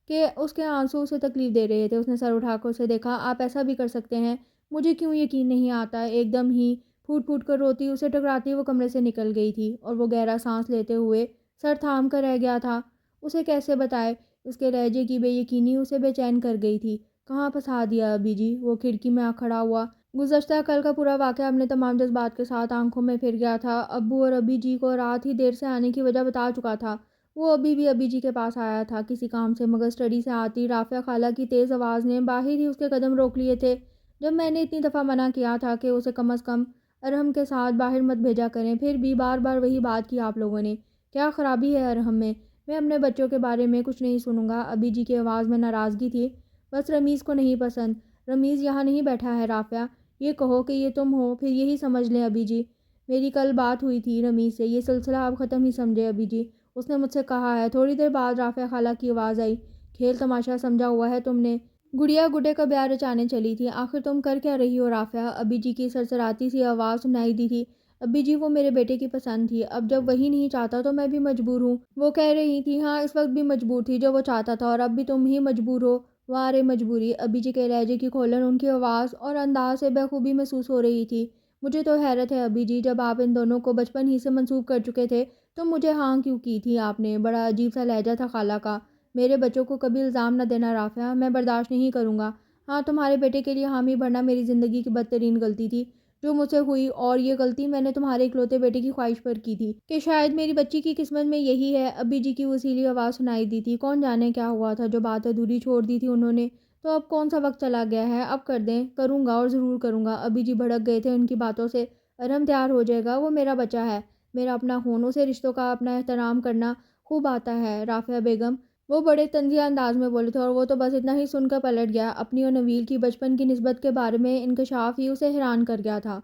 کہ اس کے آنسو اسے تکلیف دے رہے تھے۔ اس نے سر اٹھا کر اسے دیکھا۔ آپ ایسا بھی کر سکتے ہیں؟ مجھے کیوں یقین نہیں آتا۔ ایک دم ہی پھوٹ پھوٹ کر روتی اسے ٹکراتی وہ کمرے سے نکل گئی تھی، اور وہ گہرا سانس لیتے ہوئے سر تھام کر رہ گیا تھا۔ اسے کیسے بتائے؟ اس کے لہجے کی بے یقینی اسے بے چین کر گئی تھی۔ کہاں پھنسا دیا ابھی جی؟ وہ کھڑکی میں آ کھڑا ہوا۔ گزشتہ کل کا پورا واقعہ اپنے تمام جذبات کے ساتھ آنکھوں میں پھر گیا تھا۔ ابو اور ابی جی کو رات ہی دیر سے آنے کی وجہ بتا چکا تھا۔ وہ ابھی بھی ابی جی کے پاس آیا تھا کسی کام سے، مگر اسٹڈی سے آتی رافعہ خالہ کی تیز آواز نے باہر ہی اس کے قدم روک لیے تھے۔ جب میں نے اتنی دفعہ منع کیا تھا کہ اسے کم از کم ارحم کے ساتھ باہر مت بھیجا کریں، پھر بھی بار بار وہی بات کی آپ لوگوں نے۔ کیا خرابی ہے ارحم میں اپنے بچوں کے بارے میں کچھ نہیں سنوں گا۔ ابی جی کی آواز میں ناراضگی تھی۔ بس رمیز کو نہیں پسند۔ رمیز یہاں نہیں بیٹھا ہے رافعہ، یہ کہو کہ یہ تم ہو، پھر یہی سمجھ لیں ابی جی۔ میری کل بات ہوئی تھی رمیز سے، یہ سلسلہ اب ختم ہی سمجھے ابی جی، اس نے مجھ سے کہا ہے۔ تھوڑی دیر بعد رافعہ خالہ کی آواز آئی، کھیل تماشا سمجھا ہوا ہے تم نے؟ گڑیا گڈے کا بیان رچانے چلی تھی۔ آخر تم کر کیا رہی ہو رافعہ؟ ابی جی کی سرسراتی سی آواز سنائی دی تھی۔ ابی جی وہ میرے بیٹے کی پسند تھی، اب جب وہی نہیں چاہتا تو میں بھی مجبور ہوں۔ وہ کہہ رہی تھی ہاں اس وقت بھی مجبور تھی، جو وہ چاہتا تھا، اور اب بھی تم ہی مجبور ہو۔ واہ رے مجبوری! ابی جی کے لہجے کی کھولن ان کی آواز اور انداز سے بخوبی محسوس ہو رہی تھی۔ مجھے تو حیرت ہے ابی جی، جب آپ ان دونوں کو بچپن ہی سے منسوب کر چکے تھے تو مجھے ہاں کیوں کی تھی آپ نے؟ بڑا عجیب سا لہجہ تھا خالہ کا۔ میرے بچوں کو کبھی الزام نہ دینا رافعہ، میں برداشت نہیں کروں گا۔ ہاں تمہارے بیٹے کے لیے حامی بھرنا میری زندگی کی بدترین غلطی تھی جو مجھ سے ہوئی، اور یہ غلطی میں نے تمہارے اکلوتے بیٹے کی خواہش پر کی تھی کہ شاید میری بچی کی قسمت میں یہی ہے۔ ابی جی کی وسیلی آواز سنائی دی تھی۔ کون جانے کیا ہوا تھا جو بات ادھوری چھوڑ دی تھی انہوں نے؟ تو اب کون سا وقت چلا گیا ہے، اب کر دیں۔ کروں گا اور ضرور کروں گا۔ ابی جی بھڑک گئے تھے ان کی باتوں سے۔ ارحم تیار ہو جائے گا، وہ میرا بچہ ہے، میرا اپنا خون، اسے رشتوں کا اپنا احترام کرنا خوب آتا ہے رافعہ بیگم۔ وہ بڑے طنزیہ انداز میں بولے تھے، اور وہ تو بس اتنا ہی سن کر پلٹ گیا۔ اپنی اور نویل کی بچپن کی نسبت کے بارے میں انکشاف ہی اسے حیران کر گیا تھا۔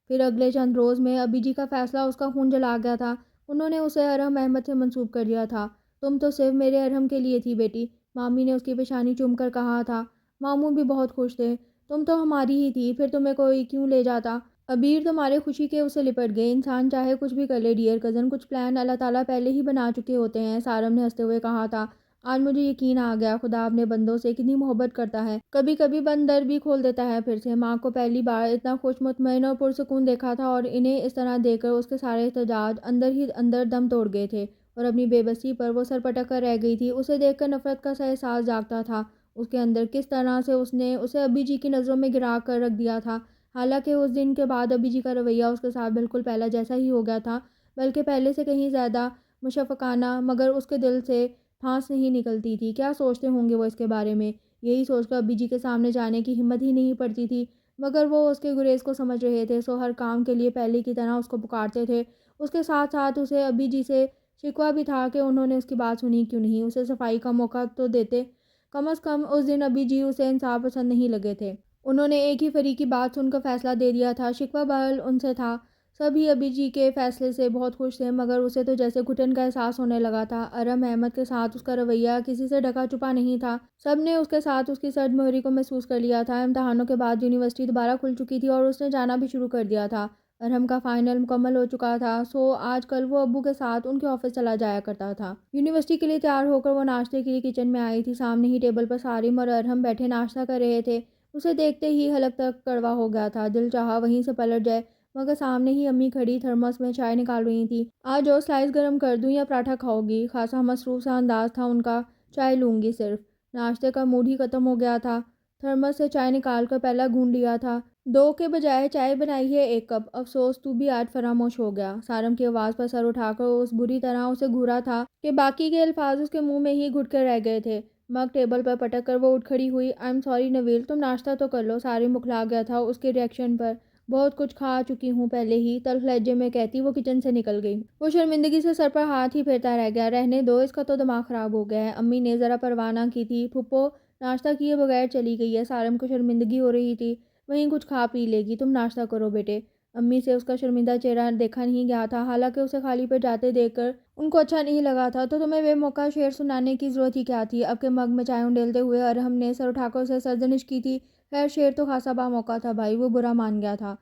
پھر اگلے چند روز میں ابی جی کا فیصلہ اس کا خون جلا گیا تھا۔ انہوں نے اسے ارحم احمد سے منسوب کر دیا تھا۔ تم تو صرف میرے ارحم کے لیے تھی بیٹی، مامی نے اس کی پیشانی چوم کر کہا تھا۔ ماموں بھی بہت خوش تھے۔ تم تو ہماری ہی تھی، پھر تمہیں کوئی کیوں لے جاتا؟ ابیر تمہارے خوشی کے اسے لپٹ گئے۔ انسان چاہے کچھ بھی کر لے ڈیئر کزن، کچھ پلان اللہ تعالیٰ پہلے ہی بنا چکے ہوتے ہیں، سارم نے ہنستے ہوئے کہا تھا۔ آج مجھے یقین آ گیا خدا اپنے بندوں سے کتنی محبت کرتا ہے، کبھی کبھی بندر بھی کھول دیتا ہے پھر سے۔ ماں کو پہلی بار اتنا خوش مطمئن اور پرسکون دیکھا تھا، اور انہیں اس طرح دیکھ کر اس کے سارے احتجاج اندر ہی اندر دم توڑ گئے تھے، اور اپنی بے بسی پر وہ سر پٹک کر رہ گئی تھی۔ اسے دیکھ کر نفرت کا سا احساس جاگتا تھا اس کے اندر، کس طرح سے اس نے اسے ابی جی کی نظروں میں گرا کر رکھ دیا تھا۔ حالانکہ اس دن کے بعد ابی جی کا رویہ اس کے ساتھ بالکل پہلا جیسا ہی ہو گیا تھا، بلکہ پہلے سے کہیں زیادہ مشفقانہ، مگر اس کے دل سے پھانس نہیں نکلتی تھی۔ کیا سوچتے ہوں گے وہ اس کے بارے میں؟ یہی سوچ کر ابی جی کے سامنے جانے کی ہمت ہی نہیں پڑتی تھی، مگر وہ اس کے گریز کو سمجھ رہے تھے، سو ہر کام کے لیے پہلے کی طرح اس کو پکارتے تھے۔ اس کے ساتھ ساتھ اسے ابی جی سے شکوہ بھی تھا کہ انہوں نے اس کی بات سنی کیوں نہیں، اسے صفائی کا موقع تو دیتے۔ کم از کم اس دن ابی جی اسے انصاف پسند نہیں لگے تھے۔ انہوں نے ایک ہی فریق کی بات سن کر فیصلہ دے دیا تھا۔ شکوہ بہرحال ان سے تھا۔ سبھی ابی جی کے فیصلے سے بہت خوش تھے، مگر اسے تو جیسے گھٹن کا احساس ہونے لگا تھا۔ ارحم احمد کے ساتھ اس کا رویہ کسی سے ڈھکا چھپا نہیں تھا۔ سب نے اس کے ساتھ اس کی سرد مہری کو محسوس کر لیا تھا۔ امتحانوں کے بعد یونیورسٹی دوبارہ کھل چکی تھی اور اس نے جانا بھی شروع کر دیا تھا۔ ارحم کا فائنل مکمل ہو چکا تھا، سو آج کل وہ ابو کے ساتھ ان کے آفس چلا جایا کرتا تھا۔ یونیورسٹی کے لیے تیار ہو کر وہ ناشتے کے لیے کچن میں آئی تھی۔ سامنے ہی ٹیبل پر سارم اور ارحم بیٹھے ناشتہ کر رہے تھے۔ اسے دیکھتے ہی حلق تک کڑوا ہو گیا تھا، دل چاہا وہیں سے پلٹ جائے، مگر سامنے ہی امی کھڑی تھرمس میں چائے نکال رہی تھی۔ آج اور سلائس گرم کر دوں یا پراٹھا کھاؤ گی؟ خاصا مصروف سا انداز تھا ان کا۔ چائے لوں گی صرف۔ ناشتے کا موڈ ہی ختم ہو گیا تھا۔ تھرمس سے چائے نکال کر پہلا گھونٹ لیا تھا۔ 2 کے بجائے چائے بنائی ہے 1 کپ، افسوس تو بھی آج فراموش ہو گیا۔ سارم کی آواز پر سر اٹھا کر اس بری طرح اسے گھورا تھا کہ باقی کے الفاظ اس کے منہ میں ہی گھٹ کر رہ گئے تھے۔ مگ ٹیبل پر پٹک کر وہ اٹھ کھڑی ہوئی۔ آئی ایم سوری نویل، تم ناشتہ تو کر لو۔ سارم بکھلا گیا تھا اس کے ری ایکشن پر۔ بہت کچھ کھا چکی ہوں پہلے ہی، تلخ لہجے میں کہتی وہ کچن سے نکل گئی۔ وہ شرمندگی سے سر پر ہاتھ ہی پھیرتا رہ گیا۔ رہنے دو، اس کا تو دماغ خراب ہو گیا ہے۔ امی نے ذرا پرواہ نہ کی تھی۔ پھپھو ناشتہ کیے بغیر چلی گئی ہے۔ سارم کو شرمندگی ہو رہی تھی، وہیں کچھ کھا پی لے گی، تم ناشتہ کرو بیٹے۔ امی سے اس کا شرمندہ چہرہ دیکھا نہیں گیا تھا، حالانکہ اسے خالی پیٹ جاتے دیکھ کر ان کو اچھا نہیں لگا تھا۔ تو تمہیں بے موقع شعر سنانے کی ضرورت ہی کیا تھی؟ اب کے مگ میں چائے انڈیلتے ہوئے ارحم نے سر اٹھا کر اسے سرزنش کی تھی۔ خیر شعر تو خاصا با موقع تھا بھائی، وہ برا مان گیا تھا۔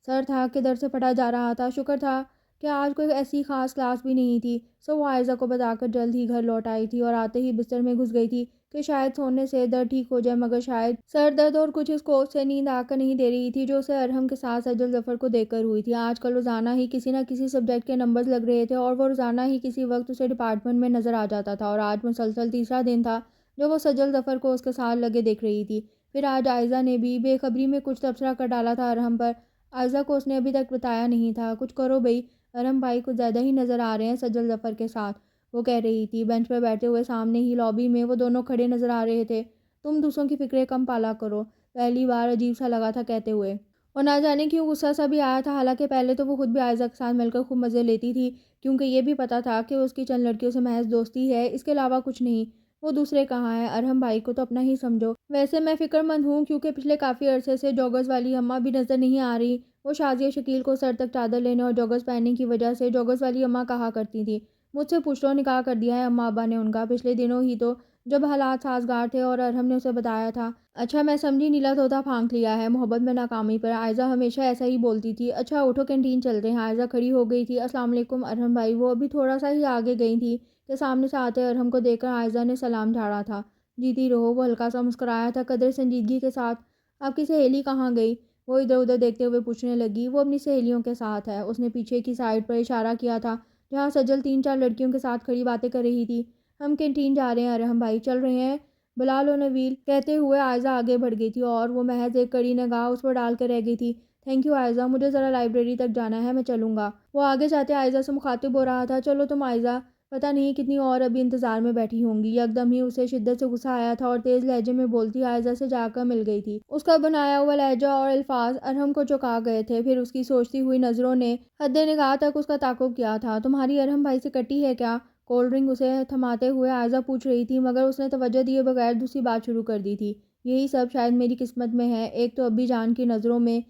سر تھا کہ در سے پھٹا جا رہا تھا۔ شکر تھا کہ آج کوئی ایسی خاص کلاس بھی نہیں تھی، سو وہ عائزہ کو بتا کر جلد ہی گھر لوٹ آئی تھی، اور آتے ہی بستر میں گھس گئی تھی کہ شاید سونے سے درد ٹھیک ہو جائے، مگر شاید سر درد اور کچھ اس کوف سے نیند آ کر نہیں دے رہی تھی جو اسے ارحم کے ساتھ سجل ظفر کو دے کر ہوئی تھی۔ آج کل روزانہ ہی کسی نہ کسی سبجیکٹ کے نمبرز لگ رہے تھے اور وہ روزانہ ہی کسی وقت اسے ڈپارٹمنٹ میں نظر آ جاتا تھا، اور آج مسلسل تیسرا دن تھا جو وہ سجل ظفر کو اس کے ساتھ لگے دیکھ رہی تھی۔ پھر آج عائزہ نے بھی بے خبری میں کچھ تبصرہ کر ڈالا تھا ارحم پر۔ عائزہ کو اس نے ابھی تک بتایا نہیں تھا۔ کچھ کرو بھئی، ارحم بھائی کچھ زیادہ ہی نظر آ رہے ہیں سجل ظفر کے ساتھ، وہ کہہ رہی تھی۔ بینچ پر بیٹھے ہوئے سامنے ہی لابی میں وہ دونوں کھڑے نظر آ رہے تھے۔ تم دوسروں کی فکریں کم پالا کرو، پہلی بار عجیب سا لگا تھا کہتے ہوئے، اور نہ جانے کیوں غصہ سا بھی آیا تھا، حالانکہ پہلے تو وہ خود بھی عائزہ کے ساتھ مل کر خوب مزے لیتی تھی، کیونکہ یہ بھی پتہ تھا کہ اس کی چند لڑکیوں سے محض دوستی ہے، اس کے علاوہ کچھ نہیں۔ وہ دوسرے کہاں ہیں؟ ارحم بھائی کو تو اپنا ہی سمجھو۔ ویسے میں فکر مند ہوں کیونکہ پچھلے کافی عرصے سے جوگرز والی اماں بھی نظر نہیں آ رہی۔ وہ شازیہ شکیل کو سر تک چادر لینے اور جوگرز پہننے کی وجہ سے جوگرز والی اماں کہا کرتی تھی۔ مجھ سے پوچھ لو، نکاح کر دیا ہے اماں ابا نے ان کا پچھلے دنوں ہی تو، جب حالات سازگار تھے اور ارحم نے اسے بتایا تھا۔ اچھا میں سمجھی نیلا طوطا پھانک لیا ہے محبت میں ناکامی پر۔ عائزہ ہمیشہ ایسا ہی بولتی تھی۔ اچھا اٹھو کینٹین چلتے ہیں۔ عائزہ کھڑی ہو گئی تھی۔ السلام علیکم ارحم بھائی۔ وہ ابھی تھوڑا سا ہی آگے گئی تھی کہ سامنے سے آتے ارحم کو دیکھ کر عائزہ نے سلام جھاڑا تھا۔ جیتی رہو، وہ ہلکا سا مسکرایا تھا قدر سنجیدگی کے ساتھ۔ آپ کی سہیلی کہاں گئی؟ وہ ادھر ادھر دیکھتے ہوئے پوچھنے لگی۔ وہ اپنی سہیلیوں کے ساتھ ہے، اس نے پیچھے کی سائڈ پر اشارہ کیا تھا جہاں سجل 3-4 لڑکیوں کے ساتھ کھڑی باتیں کر رہی تھی۔ ہم کینٹین جا رہے ہیں ارحم بھائی، چل رہے ہیں؟ بلا لو نویل، کہتے ہوئے عائزہ آگے بڑھ گئی تھی اور وہ محض ایک کڑی نگاہ اس پر ڈال کر رہ گئی تھی۔ تھینک یو عائزہ، مجھے ذرا لائبریری تک جانا ہے، میں چلوں گا۔ وہ آگے جاتے عائزہ سے مخاطب ہو رہا تھا۔ چلو تم عائزہ، پتہ نہیں کتنی اور ابھی انتظار میں بیٹھی ہوں گی۔ یکدم ہی اسے شدت سے غصہ آیا تھا اور تیز لہجے میں بولتی عائزہ سے جا کر مل گئی تھی۔ اس کا بنایا ہوا لہجہ اور الفاظ ارحم کو چونکا گئے تھے۔ پھر اس کی سوچتی ہوئی نظروں نے حد نگاہ تک اس کا تعاقب کیا تھا۔ تمہاری ارحم بھائی سے کٹی ہے کیا؟ کولڈ ڈرنک اسے تھماتے ہوئے عائزہ پوچھ رہی تھی، مگر اس نے توجہ دیے بغیر دوسری بات شروع کر دی تھی۔ یہی سب شاید میری قسمت میں ہے، ایک تو ابی جان کی نظروں میں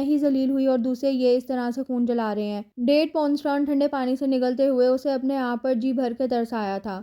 ہی ذلیل ہوئی اور دوسرے یہ اس طرح سے خون جلا رہے ہیں۔ ڈیڑھ پونسٹران ٹھنڈے پانی سے نگلتے ہوئے اسے اپنے آپ پر جی بھر کے ترس آیا تھا۔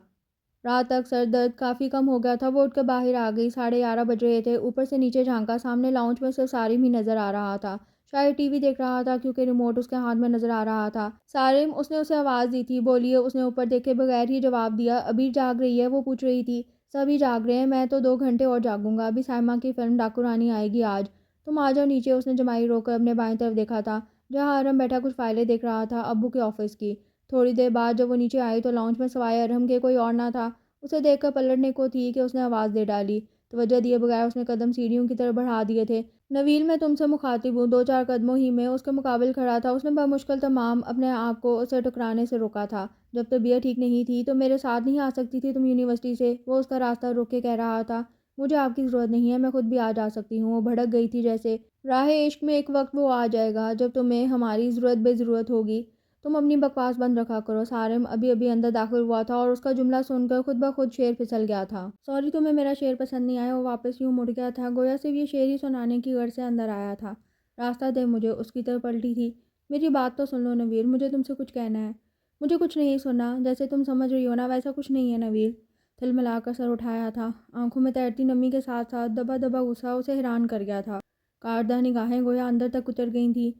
رات تک سر درد کافی کم ہو گیا تھا۔ وہ اٹھ کر باہر آ گئی۔ 11:30 بج رہے تھے۔ اوپر سے نیچے جھانکا، سامنے لاؤنج میں صرف سارم ہی نظر آ رہا تھا۔ شاید ٹی وی دیکھ رہا تھا کیونکہ ریموٹ اس کے ہاتھ میں نظر آ رہا تھا۔ سارم، اس نے اسے آواز دی تھی۔ بولیے، اس نے اوپر دیکھے بغیر ہی جواب دیا۔ ابھی جاگ رہی ہے؟ وہ پوچھ رہی تھی۔ سبھی جاگ رہے ہیں، میں تو 2 گھنٹے اور جاگوں گا، ابھی سائمہ کی فلم ڈاکو رانی آئے گی آج۔ تم آ جاؤ نیچے۔ اس نے جمائی روک کر اپنے بائیں طرف دیکھا تھا جہاں ارحم بیٹھا کچھ فائلیں دیکھ رہا تھا، ابو کے آفس کی۔ تھوڑی دیر بعد جب وہ نیچے آئی تو لاؤنج میں سوائے ارحم کے کوئی اور نہ تھا۔ اسے دیکھ کر پلٹنے کو تھی کہ اس نے آواز دے ڈالی۔ توجہ دیے بغیر اس نے قدم سیڑھیوں کی طرف بڑھا دیے تھے۔ نویل، میں تم سے مخاطب ہوں۔ 2-4 قدموں ہی میں اس کے مقابل کھڑا تھا۔ اس نے بمشکل تمام اپنے آپ کو اسے ٹکرانے سے روکا تھا۔ جب طبیعت ٹھیک نہیں تھی تو میرے ساتھ نہیں آ سکتی تھی تم یونیورسٹی سے؟ وہ اس کا راستہ روک کے کہہ رہا تھا۔ مجھے آپ کی ضرورت نہیں ہے، میں خود بھی آ جا سکتی ہوں۔ وہ بھڑک گئی تھی جیسے راہ عشق میں ایک وقت وہ آ جائے گا جب تمہیں ہماری ضرورت بے ضرورت ہوگی۔ تم اپنی بکواس بند رکھا کرو۔ سارم ابھی اندر داخل ہوا تھا اور اس کا جملہ سن کر خود بخود شعر پھسل گیا تھا۔ سوری، تمہیں میرا شعر پسند نہیں آیا؟ وہ واپس یوں مڑ گیا تھا گویا صرف یہ شعر ہی سنانے کی غرض سے اندر آیا تھا۔ راستہ دے مجھے، اس کی طرف پلٹی تھی۔ میری بات تو سن لو نویل، مجھے تم سے کچھ کہنا ہے۔ مجھے کچھ نہیں سننا، جیسے تم سمجھ رہی ہو نا ویسا کچھ نہیں ہے نویل۔ تھلملا کر سر اٹھایا تھا۔ آنکھوں میں تیرتی نمی کے ساتھ ساتھ دبا دبا غصہ اسے حیران کر گیا تھا۔ کاردہ نگاہیں گویا اندر تک اتر گئی تھیں۔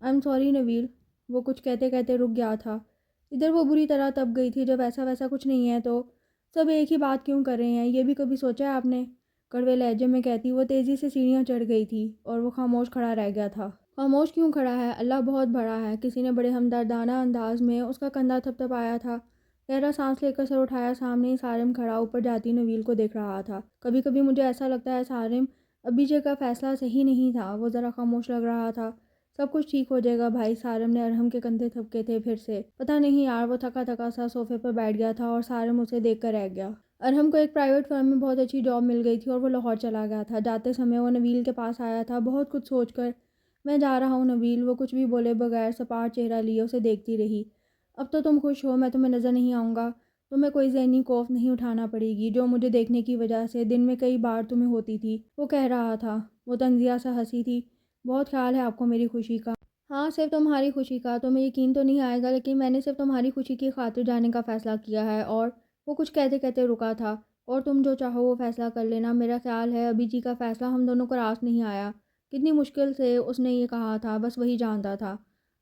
آئی ایم سوری نویل، وہ کچھ کہتے کہتے رک گیا تھا۔ ادھر وہ بری طرح تپ گئی تھی۔ جب ایسا ویسا کچھ نہیں ہے تو سب ایک ہی بات کیوں کر رہے ہیں؟ یہ بھی کبھی سوچا ہے آپ نے؟ کڑوے لہجے میں کہتی وہ تیزی سے سیڑھیاں چڑھ گئی تھی اور وہ خاموش کھڑا رہ گیا تھا۔ خاموش کیوں کھڑا ہے؟ اللہ بہت بڑا ہے۔ کسی نے بڑے ہمدردانہ انداز میں اس کا کندھا تھپ تھپایا تھا۔ گہرا سانس لے کر سر اٹھایا۔ سامنے ہی سارم کھڑا اوپر جاتی نویل کو دیکھ رہا تھا۔ کبھی کبھی مجھے ایسا لگتا ہے سارم، ابھی جے کا فیصلہ صحیح نہیں تھا۔ وہ ذرا خاموش لگ رہا تھا۔ سب کچھ ٹھیک ہو جائے گا بھائی۔ سارم نے ارحم کے کندھے تھپکے تھے پھر سے۔ پتہ نہیں یار، وہ تھکا تھکا سا صوفے پر بیٹھ گیا تھا اور سارم اسے دیکھ کر رہ گیا۔ ارحم کو ایک پرائیویٹ فرم میں بہت اچھی جاب مل گئی تھی اور وہ لاہور چلا گیا تھا۔ جاتے سمے وہ نویل کے پاس آیا تھا بہت کچھ سوچ کر۔ میں جا رہا ہوں نویل۔ وہ کچھ بھی بولے بغیر سپاٹ چہرہ لیے اسے دیکھتی رہی۔ اب تو تم خوش ہو، میں تمہیں نظر نہیں آؤں گا، تمہیں کوئی ذہنی کوف نہیں اٹھانا پڑے گی جو مجھے دیکھنے کی وجہ سے دن میں کئی بار تمہیں ہوتی تھی، وہ کہہ رہا تھا۔ وہ طنزیہ سا ہنسی تھی۔ بہت خیال ہے آپ کو میری خوشی کا۔ ہاں، صرف تمہاری خوشی کا۔ تمہیں یقین تو نہیں آئے گا لیکن میں نے صرف تمہاری خوشی کی خاطر جانے کا فیصلہ کیا ہے اور وہ کچھ کہتے کہتے رکا تھا۔ اور تم جو چاہو وہ فیصلہ کر لینا۔ میرا خیال ہے ابھی جی کا فیصلہ ہم دونوں کو راست نہیں آیا۔ کتنی مشکل سے اس نے یہ کہا تھا، بس وہی جانتا تھا۔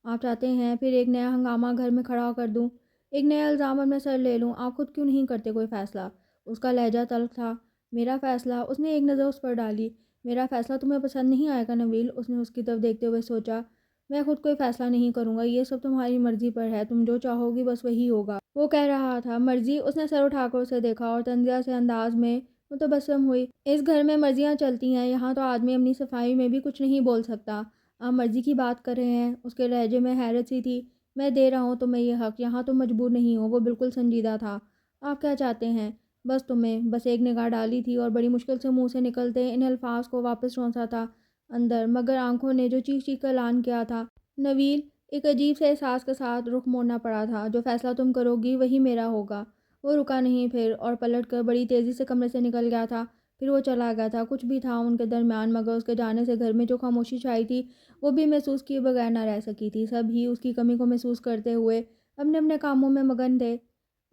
آپ چاہتے ہیں پھر ایک نیا ہنگامہ گھر میں کھڑا کر دوں، ایک نیا الزام اپنے سر لے لوں؟ آپ خود کیوں نہیں کرتے کوئی فیصلہ؟ اس کا لہجہ تلخ تھا۔ میرا فیصلہ؟ اس نے ایک نظر اس پر ڈالی۔ میرا فیصلہ تمہیں پسند نہیں آئے گا نویل؟ اس نے اس کی طرف دیکھتے ہوئے سوچا۔ میں خود کوئی فیصلہ نہیں کروں گا، یہ سب تمہاری مرضی پر ہے، تم جو چاہو گی بس وہی ہوگا۔ وہ کہہ رہا تھا مرضی؟ اس نے سر اٹھا کر اسے دیکھا اور طنزیہ سے انداز میں متبسم ہوئی۔ اس گھر میں مرضیاں چلتی ہیں، یہاں تو آدمی اپنی صفائی میں بھی کچھ نہیں بول سکتا۔ آپ مرضی کی بات کر رہے ہیں؟ اس کے لہجے میں حیرت سی تھی۔ میں دے رہا ہوں تمہیں یہ حق، یہاں تم مجبور نہیں ہو۔ وہ بالکل سنجیدہ تھا۔ آپ کیا چاہتے ہیں؟ بس ایک نگاہ ڈالی تھی اور بڑی مشکل سے منہ سے نکلتے ان الفاظ کو واپس ٹھونسا تھا اندر، مگر آنکھوں نے جو چیخ چیخ کر اعلان کیا تھا۔ نویل! ایک عجیب سے احساس کے ساتھ رخ موڑنا پڑا تھا۔ جو فیصلہ تم کرو گی وہی میرا ہوگا۔ وہ رکا نہیں پھر، اور پلٹ کر بڑی تیزی سے کمرے سے نکل گیا تھا۔ پھر وہ چلا گیا تھا۔ کچھ بھی تھا ان کے درمیان، مگر اس کے جانے سے گھر میں جو خاموشی چھائی تھی وہ بھی محسوس کیے بغیر نہ رہ سکی تھی۔ سب ہی اس کی کمی کو محسوس کرتے ہوئے اپنے اپنے کاموں میں مگن تھے۔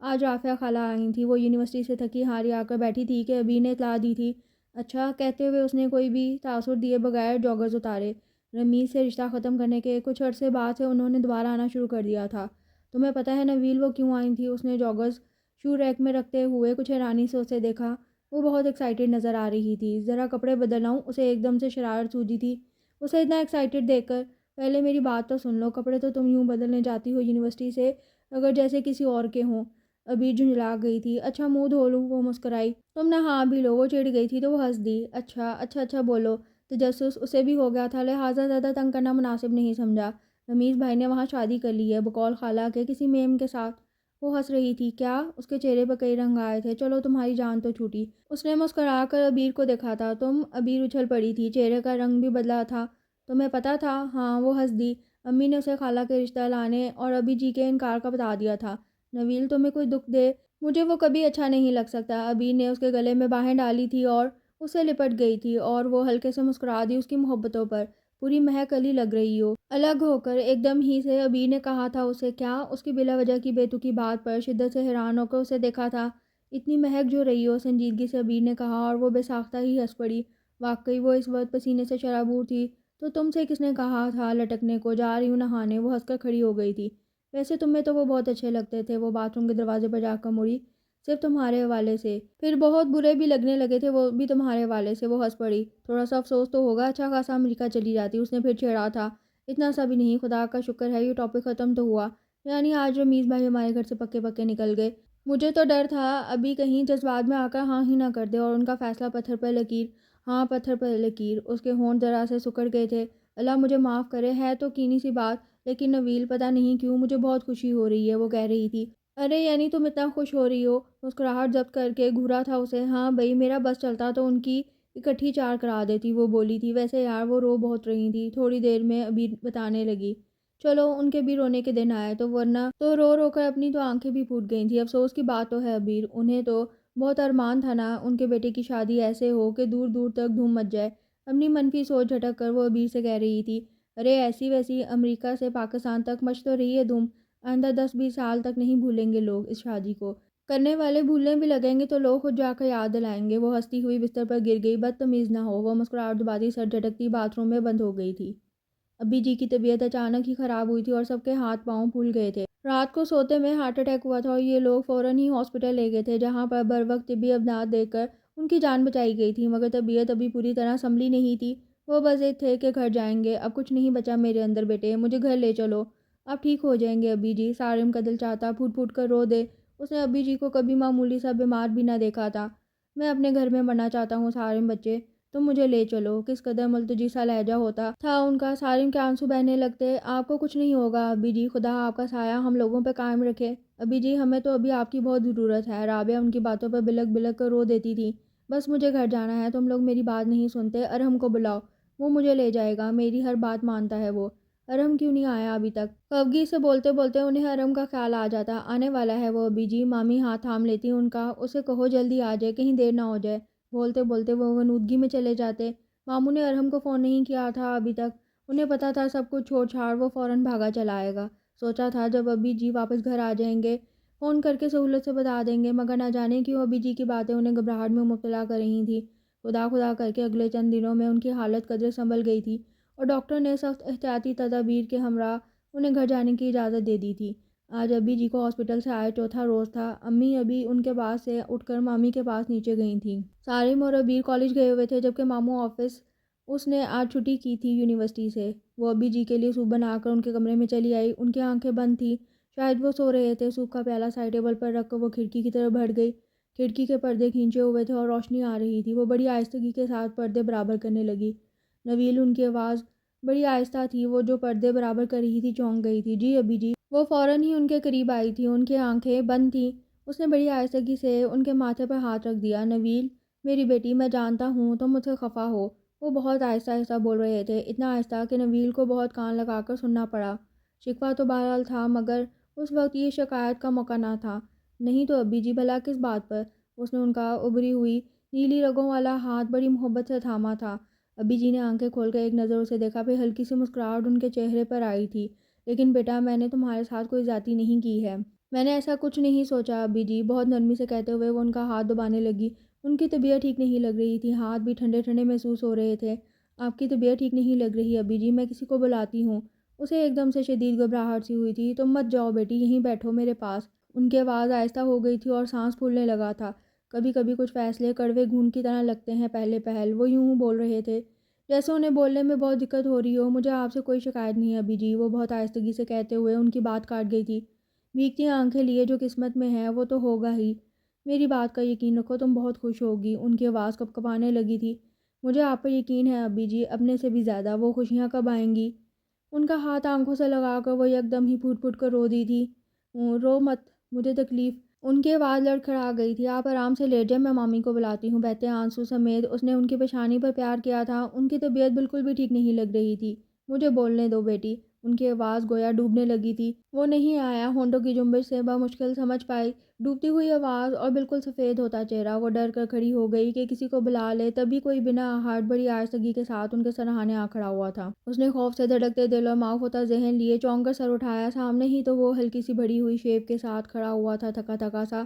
آج رافعہ خالہ آئی تھی۔ وہ یونیورسٹی سے تھکی ہاری آ کر بیٹھی تھی کہ ابی نے اطلاع دی تھی۔ اچھا، کہتے ہوئے اس نے کوئی بھی تاثر دیے بغیر جوگرز اتارے۔ رمیز سے رشتہ ختم کرنے کے کچھ عرصے بعد سے انہوں نے دوبارہ آنا شروع کر دیا تھا۔ تمہیں پتہ ہے نویل وہ کیوں آئی تھی؟ اس نے جوگرز شو ریک میں رکھتے ہوئے کچھ حیرانی سے اسے دیکھا۔ وہ بہت ایکسائٹڈ نظر آ رہی تھی۔ ذرا کپڑے بدل لاؤں؟ اسے ایک دم سے شرارت سوجی تھی اسے اتنا ایکسائٹڈ دیکھ کر۔ پہلے میری بات تو سن لو، کپڑے تو تم یوں بدلنے جاتی ہو یونیورسٹی سے اگر جیسے کسی اور کے ہوں۔ ابھی جھنجھلا گئی تھی۔ اچھا منہ دھو لوں؟ وہ مسکرائی۔ تم نہا بھی لو؟ وہ چڑ گئی تھی تو وہ ہنس دی۔ اچھا اچھا اچھا بولو۔ تجسس اسے بھی ہو گیا تھا، لہٰذا زیادہ تنگ کرنا مناسب نہیں سمجھا۔ رمیز بھائی نے وہاں شادی کر لی ہے، بقول خالہ کے کسی میم کے ساتھ۔ وہ ہنس رہی تھی۔ کیا؟ اس کے چہرے پر کئی رنگ آئے تھے۔ چلو تمہاری جان تو چھوٹی۔ اس نے مسکرا کر عبیر کو دیکھا تھا۔ عبیر اچھل پڑی تھی، چہرے کا رنگ بھی بدلا تھا۔ تمہیں پتہ تھا؟ ہاں، وہ ہنس دی۔ امی نے اسے خالہ کے رشتہ لانے اور ابی جی کے انکار کا بتا دیا تھا۔ نویل تمہیں کوئی دکھ دے مجھے وہ کبھی اچھا نہیں لگ سکتا۔ ابی نے اس کے گلے میں باہیں ڈالی تھی اور اسے لپٹ گئی تھی، اور وہ ہلکے سے مسکرا دی اس کی محبتوں پر۔ پوری مہک علی لگ رہی ہو۔ الگ ہو کر ایک دم ہی سے ابی نے کہا تھا اسے کیا؟ اس کی بلا وجہ کی بے تکی بات پر شدت سے حیران ہو کر اسے دیکھا تھا۔ اتنی مہک جو رہی ہو، سنجیدگی سے ابی نے کہا، اور وہ بے ساختہ ہی ہنس پڑی۔ واقعی وہ اس وقت پسینے سے شرابور تھی۔ تو تم سے کس نے کہا تھا لٹکنے کو؟ جا رہی ہوں نہانے۔ وہ ہنس کر کھڑی ہو گئی تھی۔ ویسے تمہیں تو وہ بہت اچھے لگتے تھے۔ وہ باتھ روم کے دروازے پر جا کر مڑی۔ صرف تمہارے حوالے سے۔ پھر بہت برے بھی لگنے لگے تھے وہ بھی تمہارے حوالے سے۔ وہ ہنس پڑی۔ تھوڑا سا افسوس تو ہوگا، اچھا خاصا امریکہ چلی جاتی۔ اس نے پھر چھیڑا تھا۔ اتنا سا بھی نہیں، خدا کا شکر ہے یہ ٹاپک ختم تو ہوا۔ یعنی آج رمیز بھائی ہمارے گھر سے پکے پکے نکل گئے۔ مجھے تو ڈر تھا ابھی کہیں جذبات میں آ کر ہاں ہی نہ کر دے اور ان کا فیصلہ پتھر پر لکیر۔ ہاں، پتھر پر لکیر۔ اس کے ہونٹ ذرا سے سکڑ گئے تھے۔ اللہ مجھے معاف کرے، ہے تو کینی سی بات، لیکن نویل پتہ نہیں کیوں مجھے بہت خوشی ہو رہی ہے۔ وہ کہہ رہی تھی۔ ارے یعنی تم اتنا خوش ہو رہی ہو؟ مسکراہٹ ضبط کر کے گھورا تھا اسے۔ ہاں بھئی، میرا بس چلتا تو ان کی اکٹھی چار کرا دیتی۔ وہ بولی تھی۔ ویسے یار وہ رو بہت رہی تھی۔ تھوڑی دیر میں ابھی بتانے لگی۔ چلو ان کے بھی رونے کے دن آئے تو، ورنہ تو رو رو کر اپنی تو آنکھیں بھی پھوٹ گئی تھی۔ افسوس کی بات تو ہے ابیر، انہیں تو بہت ارمان تھا نا ان کے بیٹے کی شادی ایسے ہو کہ دور دور تک دھوم مچ جائے۔ اپنی منفی سوچ جھٹک کر وہ ابیر سے کہہ رہی تھی۔ ارے ایسی ویسی امریکہ سے پاکستان تک مچ تو رہی ہے دھوم، آئندہ 10-20 سال تک نہیں بھولیں گے لوگ اس شادی کو۔ کرنے والے بھولنے بھی لگیں گے تو لوگ خود جا کر یاد دلائیں گے۔ وہ ہنستی ہوئی بستر پر گر گئی۔ بدتمیز نہ ہو۔ وہ مسکراہٹ دباتی سر جھٹکتی باتھ روم میں بند ہو گئی تھی۔ ابی جی کی طبیعت اچانک ہی خراب ہوئی تھی اور سب کے ہاتھ پاؤں پھول گئے تھے۔ رات کو سوتے میں ہارٹ اٹیک ہوا تھا اور یہ لوگ فوراً ہی ہاسپٹل لے گئے تھے، جہاں پر بروقت طبی امداد دے کر ان کی جان بچائی گئی تھی، مگر طبیعت ابھی پوری طرح سنبھلی نہیں تھی۔ وہ بس یہ تھے کہ گھر جائیں گے، اب کچھ نہیں بچا میرے اندر بیٹے، مجھے گھر لے چلو، آپ ٹھیک ہو جائیں گے ابی جی۔ سارم کا دل چاہتا پھوٹ پھوٹ کر رو دے۔ اس نے ابی جی کو کبھی معمولی سا بیمار بھی نہ دیکھا تھا۔ میں اپنے گھر میں مرنا چاہتا ہوں سارم بچے، تم مجھے لے چلو۔ کس قدر ملتجی سا لہجہ ہوتا تھا ان کا۔ سارم کے آنسو بہنے لگتے۔ آپ کو کچھ نہیں ہوگا ابی جی، خدا آپ کا سایہ ہم لوگوں پہ قائم رکھے۔ ابی جی ہمیں تو ابھی آپ کی بہت ضرورت ہے۔ رابعہ ان کی باتوں پر بلک بلک کر رو دیتی تھی۔ بس مجھے گھر جانا ہے، تم لوگ میری بات نہیں سنتے، ارحم کو بلاؤ، وہ مجھے لے جائے گا، میری ہر بات مانتا ہے وہ۔ ارحم کیوں نہیں آیا ابھی تک؟ خفگی سے بولتے بولتے انہیں ارحم کا خیال آ جاتا۔ آنے والا ہے وہ ابی جی۔ مامی ہاتھ تھام لیتی ان کا۔ اسے کہو جلدی آ جائے، کہیں دیر نہ ہو جائے۔ بولتے بولتے وہ غنودگی میں چلے جاتے۔ ماموں نے ارحم کو فون نہیں کیا تھا ابھی تک۔ انہیں پتہ تھا سب کچھ چھوڑ چھاڑ وہ فوراً بھاگا چلا آئے گا۔ سوچا تھا جب ابی جی واپس گھر آ جائیں گے فون کر کے سہولت سے بتا دیں گے، مگر نہ جانے کیوں ابی جی کی باتیں انہیں گھبراہٹ میں مبتلا کر رہی تھیں۔ خدا خدا کر کے اگلے چند دنوں میں ان کی حالت قدرے سنبھل گئی تھی اور ڈاکٹر نے سخت احتیاطی تدابیر کے ہمراہ انہیں گھر جانے کی اجازت دے دی تھی۔ آج ابی جی کو ہاسپٹل سے آئے چوتھا روز تھا۔ امی ابھی ان کے پاس سے اٹھ کر مامی کے پاس نیچے گئی تھیں۔ سارم اور ابیر کالج گئے ہوئے تھے جبکہ ماموں آفس، اس نے آج چھٹی کی تھی یونیورسٹی سے۔ وہ ابی جی کے لیے سوپ بنا کر ان کے کمرے میں چلی آئی۔ ان کی آنکھیں بند تھیں، شاید وہ سو رہے تھے۔ سوپ کا پیالہ سائڈ ٹیبل پر رکھ کر وہ کھڑکی کی طرف بڑھ گئی۔ کھڑکی کے پردے کھینچے ہوئے تھے اور روشنی آ رہی تھی۔ وہ بڑی آہستگی کے ساتھ پردے برابر کرنے لگی۔ نویل، ان کی آواز بڑی آہستہ تھی۔ وہ جو پردے برابر کر رہی تھی چونک گئی تھی۔ جی ابی جی۔ وہ فوراً ہی ان کے قریب آئی تھی، ان کی آنکھیں بند تھیں۔ اس نے بڑی آہستگی سے ان کے ماتھے پر ہاتھ رکھ دیا۔ نویل، میری بیٹی، میں جانتا ہوں تم مجھ سے خفا ہو۔ وہ بہت آہستہ آہستہ بول رہے تھے، اتنا آہستہ کہ نویل کو بہت کان لگا کر سننا پڑا۔ شکوہ تو بہرحال تھا، مگر اس وقت یہ شکایت کا موقع نہ تھا۔ نہیں تو ابی جی، بھلا کس بات پر؟ اس نے ان کا ابھری ہوئی نیلی رگوں والا ہاتھ بڑی محبت سے تھاما تھا۔ ابی جی نے آنکھیں کھول کر ایک نظر اسے دیکھا، پھر ہلکی سی مسکراہٹ ان کے چہرے پر آئی تھی۔ لیکن بیٹا، میں نے تمہارے ساتھ کوئی زیادتی نہیں کی ہے۔ میں نے ایسا کچھ نہیں سوچا ابی جی، بہت نرمی سے کہتے ہوئے وہ ان کا ہاتھ دبانے لگی۔ ان کی طبیعت ٹھیک نہیں لگ رہی تھی، ہاتھ بھی ٹھنڈے ٹھنڈے محسوس ہو رہے تھے۔ آپ کی طبیعت ٹھیک نہیں لگ رہی ابی جی، میں کسی کو بلاتی ہوں۔ اسے ایک دم سے شدید گھبراہٹ سی ہوئی تھی۔ تم مت جاؤ بیٹی، یہیں بیٹھو میرے پاس۔ ان کی آواز آہستہ ہو گئی تھی اور سانس پھولنے لگا تھا۔ کبھی کبھی کچھ فیصلے کڑوے گھون کی طرح لگتے ہیں پہلے پہل۔ وہ یوں بول رہے تھے جیسے انہیں بولنے میں بہت دقت ہو رہی ہو۔ مجھے آپ سے کوئی شکایت نہیں ابی جی، وہ بہت آہستگی سے کہتے ہوئے ان کی بات کاٹ گئی تھی۔ بھیگتی آنکھیں لیے جو قسمت میں ہے وہ تو ہوگا ہی۔ میری بات کا یقین رکھو، تم بہت خوش ہوگی۔ ان کی آواز کپکپانے لگی تھی۔ مجھے آپ پر یقین ہے ابی جی، اپنے سے بھی زیادہ۔ وہ خوشیاں کب آئیں گی؟ ان کا ہاتھ آنکھوں سے لگا کر وہ یک دم ہی پھوٹ پھوٹ کر رو دی تھی۔ رو مت، مجھے تکلیف۔ ان کی آواز لڑکھڑا گئی تھی۔ آپ آرام سے لیٹ جائیں، میں مامی کو بلاتی ہوں۔ بہتے آنسو سمیت اس نے ان کی پیشانی پر پیار کیا تھا۔ ان کی طبیعت بالکل بھی ٹھیک نہیں لگ رہی تھی۔ مجھے بولنے دو بیٹی۔ ان کی آواز گویا ڈوبنے لگی تھی۔ وہ نہیں آیا، ہونٹوں کی جنبش سے بمشکل سمجھ پائی ڈوبتی ہوئی آواز اور بالکل سفید ہوتا چہرہ۔ وہ ڈر کر کھڑی ہو گئی کہ کسی کو بلا لے، تبھی کوئی بنا آہٹ بڑی آہستگی کے ساتھ ان کے سرہانے آ کھڑا ہوا تھا۔ اس نے خوف سے دھڑکتے دل اور معاف ہوتا ذہن لیے چونک کر سر اٹھایا۔ سامنے ہی تو وہ ہلکی سی بڑھی ہوئی شیپ کے ساتھ کھڑا ہوا تھا، تھکا تھکا سا۔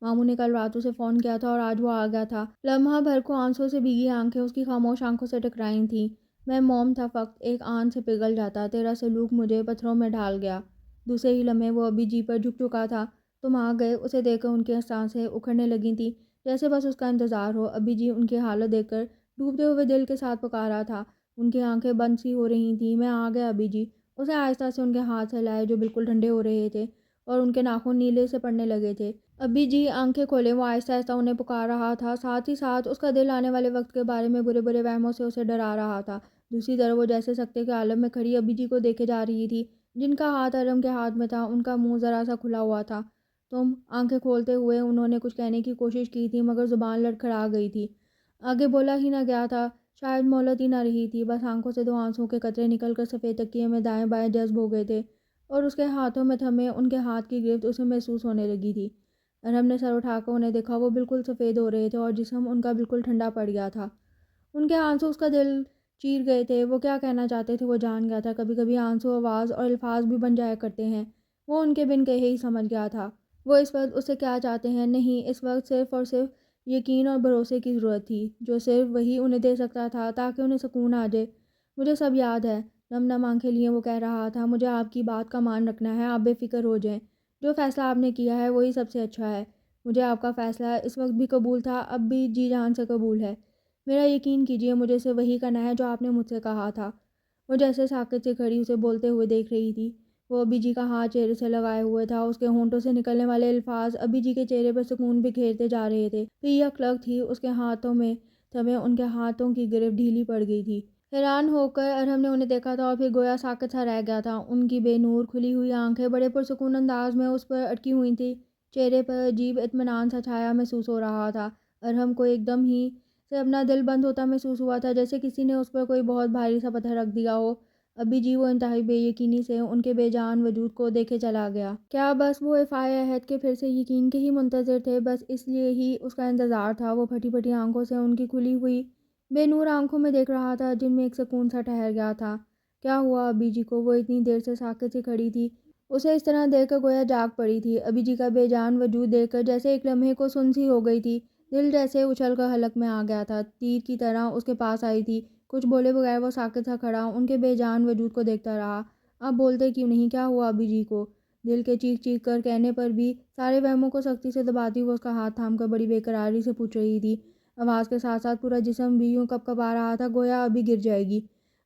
ماموں نے کل رات اسے فون کیا تھا اور آج وہ آ گیا تھا۔ لمحہ بھر کو آنسوں سے بھیگی آنکھیں اس کی خاموش آنکھوں سے ٹکرائی تھیں۔ میں موم تھا فقط، ایک آن سے پگھل جاتا، تیرا سلوک مجھے پتھروں میں ڈھال گیا۔ دوسرے ہی لمحے وہ ابی جی پر جھک چکا تھا۔ تم آ گئے، اسے دیکھ کر ان کی سانسیں اکھڑنے لگی تھیں، جیسے بس اس کا انتظار ہو۔ ابی جی ان کی حالت دیکھ کر ڈوبتے ہوئے دل کے ساتھ پکارا تھا۔ ان کی آنکھیں بند سی ہو رہی تھیں۔ میں آ گیا ابی جی۔ اسے آہستہ سے ان کے ہاتھ ہلائے جو بالکل ٹھنڈے ہو رہے تھے اور ان کے ناخن نیلے سے پڑنے لگے تھے۔ ابی جی آنکھیں کھولے، وہ آہستہ آہستہ انہیں پکار رہا تھا، ساتھ ہی ساتھ اس کا دل آنے والے وقت کے بارے میں برے برے وہموں سے اسے ڈرا رہا تھا۔ دوسری طرف وہ جیسے سکتے کے عالم میں کھڑی ابی جی کو دیکھے جا رہی تھی، جن کا ہاتھ ارم کے ہاتھ میں تھا۔ ان کا منہ ذرا سا کھلا ہوا تھا۔ تم، آنکھیں کھولتے ہوئے انہوں نے کچھ کہنے کی کوشش کی تھی مگر زبان لڑکھڑا گئی تھی۔ آگے بولا ہی نہ گیا تھا، شاید مہلت ہی نہ رہی تھی، بس آنکھوں سے دو آنسوؤں کے قطرے نکل کر سفید تکیے میں دائیں بائیں جذب ہو گئے تھے اور اس کے ہاتھوں میں تھمے ان کے ہاتھ کی گرفت اسے محسوس ہونے لگی تھی۔ ارہم نے سر اٹھا کر انہیں دیکھا، وہ بالکل سفید ہو رہے تھے اور جسم ان کا بالکل ٹھنڈا پڑ گیا تھا۔ ان کے آنسو اس کا دل چیر گئے تھے۔ وہ کیا کہنا چاہتے تھے وہ جان گیا تھا۔ کبھی کبھی آنسو آواز اور الفاظ بھی بن جایا کرتے ہیں۔ وہ ان کے بن کہے ہی سمجھ گیا تھا وہ اس وقت اس سے کیا چاہتے ہیں۔ نہیں، اس وقت صرف اور صرف یقین اور بھروسے کی ضرورت تھی، جو صرف وہی انہیں دے سکتا تھا تاکہ انہیں سکون آ جائے۔ مجھے سب یاد ہے، نم نم آنکھیں لیے وہ کہہ رہا تھا۔ مجھے آپ کی بات کا مان رکھنا ہے، آپ بے فکر ہو جائیں۔ جو فیصلہ آپ نے کیا ہے وہی سب سے اچھا ہے۔ مجھے آپ کا فیصلہ اس وقت بھی قبول تھا، اب بھی جی جان سے قبول ہے۔ میرا یقین کیجیے، مجھے سے وہی کرنا ہے جو آپ نے مجھ سے کہا تھا۔ وہ جیسے ساکت سے کھڑی اسے بولتے ہوئے دیکھ رہی تھی۔ وہ ابی جی کا ہاتھ چہرے سے لگائے ہوئے تھا، اس کے ہونٹوں سے نکلنے والے الفاظ ابی جی کے چہرے پر سکون بکھیرتے جا رہے تھے۔ پھر یک لگ تھی اس کے ہاتھوں میں تھمے ان کے ہاتھوں کی گرفت ڈھیلی پڑ گئی تھی۔ حیران ہو کر ارہم نے انہیں دیکھا تھا اور پھر گویا ساکت سا رہ گیا تھا۔ ان کی بے نور کھلی ہوئی آنکھیں بڑے پرسکون انداز میں اس پر اٹکی ہوئی تھیں، چہرے پر عجیب اطمینان سا چھایا محسوس ہو رہا تھا۔ ارہم کو ایک دم ہی سے اپنا دل بند ہوتا محسوس ہوا تھا، جیسے کسی نے اس پر کوئی بہت بھاری سا پتھر رکھ دیا ہو۔ ابی جی وہ انتہائی بے یقینی سے ان کے بے جان وجود کو دیکھے چلا گیا۔ کیا بس وہ وفائے عہد کے پھر سے یقین کے ہی منتظر تھے؟ بس اس لیے ہی اس کا انتظار تھا۔ وہ پھٹی پھٹی آنکھوں سے ان کی کھلی ہوئی بے نور آنکھوں میں دیکھ رہا تھا، جن میں ایک سکون سا ٹھہر گیا تھا۔ کیا ہوا ابی جی کو؟ وہ اتنی دیر سے ساکت سی کھڑی تھی، اسے اس طرح دیکھ کر گویا جاگ پڑی تھی۔ ابی جی کا بے جان وجود دیکھ کر جیسے ایک لمحے کو سن سی ہو گئی تھی، دل جیسے اچھل کر حلق میں آ گیا تھا، تیر کی طرح اس کے پاس آئی تھی۔ کچھ بولے بغیر وہ ساکت سا کھڑا ان کے بے جان وجود کو دیکھتا رہا۔ آپ بولتے کیوں نہیں؟ کیا ہوا ابی جی کو؟ دل کے چیخ چیخ کر کہنے پر بھی سارے وہموں کو سختی سے دباتی وہ اس کا ہاتھ تھام کر بڑی بے قراری سے پوچھ رہی تھی۔ آواز کے ساتھ ساتھ پورا جسم بھی یوں کپکپا رہا تھا، گویا ابھی گر جائے گی۔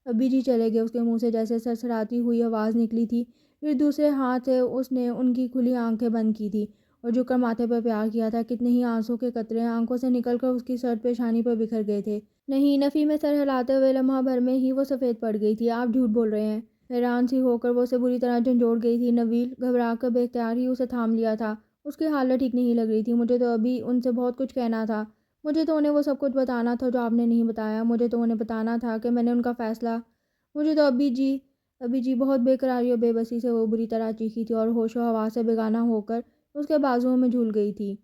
ابی جی چلے گئے، اس کے منہ سے جیسے سرسراتی ہوئی آواز نکلی تھی۔ پھر دوسرے ہاتھ سے اس نے ان کی کھلی آنکھیں بند کی تھی اور جھک کر ماتھے پر پیار کیا تھا۔ کتنے ہی آنسوں کے قطرے آنکھوں سے نکل کر اس کی سرد پیشانی پر بکھر گئے تھے۔ نہیں، نفی میں سر ہلاتے ہوئے لمحہ بھر میں ہی وہ سفید پڑ گئی تھی۔ آپ جھوٹ بول رہے ہیں۔ حیران سی ہو کر وہ اسے بری طرح جھنجھوڑ گئی تھی۔ نویل گھبرا کر بے اختیار ہی اسے تھام لیا تھا۔ اس کی حالت ٹھیک نہیں لگ رہی تھی۔ مجھے تو ابھی ان سے بہت کچھ کہنا تھا۔ مجھے تو انہیں وہ سب کچھ بتانا تھا جو آپ نے نہیں بتایا۔ مجھے تو انہیں بتانا تھا کہ میں نے ان کا فیصلہ۔ مجھے تو ابھی جی بہت بے قراری اور بے بسی سے وہ بری طرح چیخی تھی اور ہوش و حواس سے بیگانہ ہو کر اس کے بازوؤں میں جھول گئی تھی۔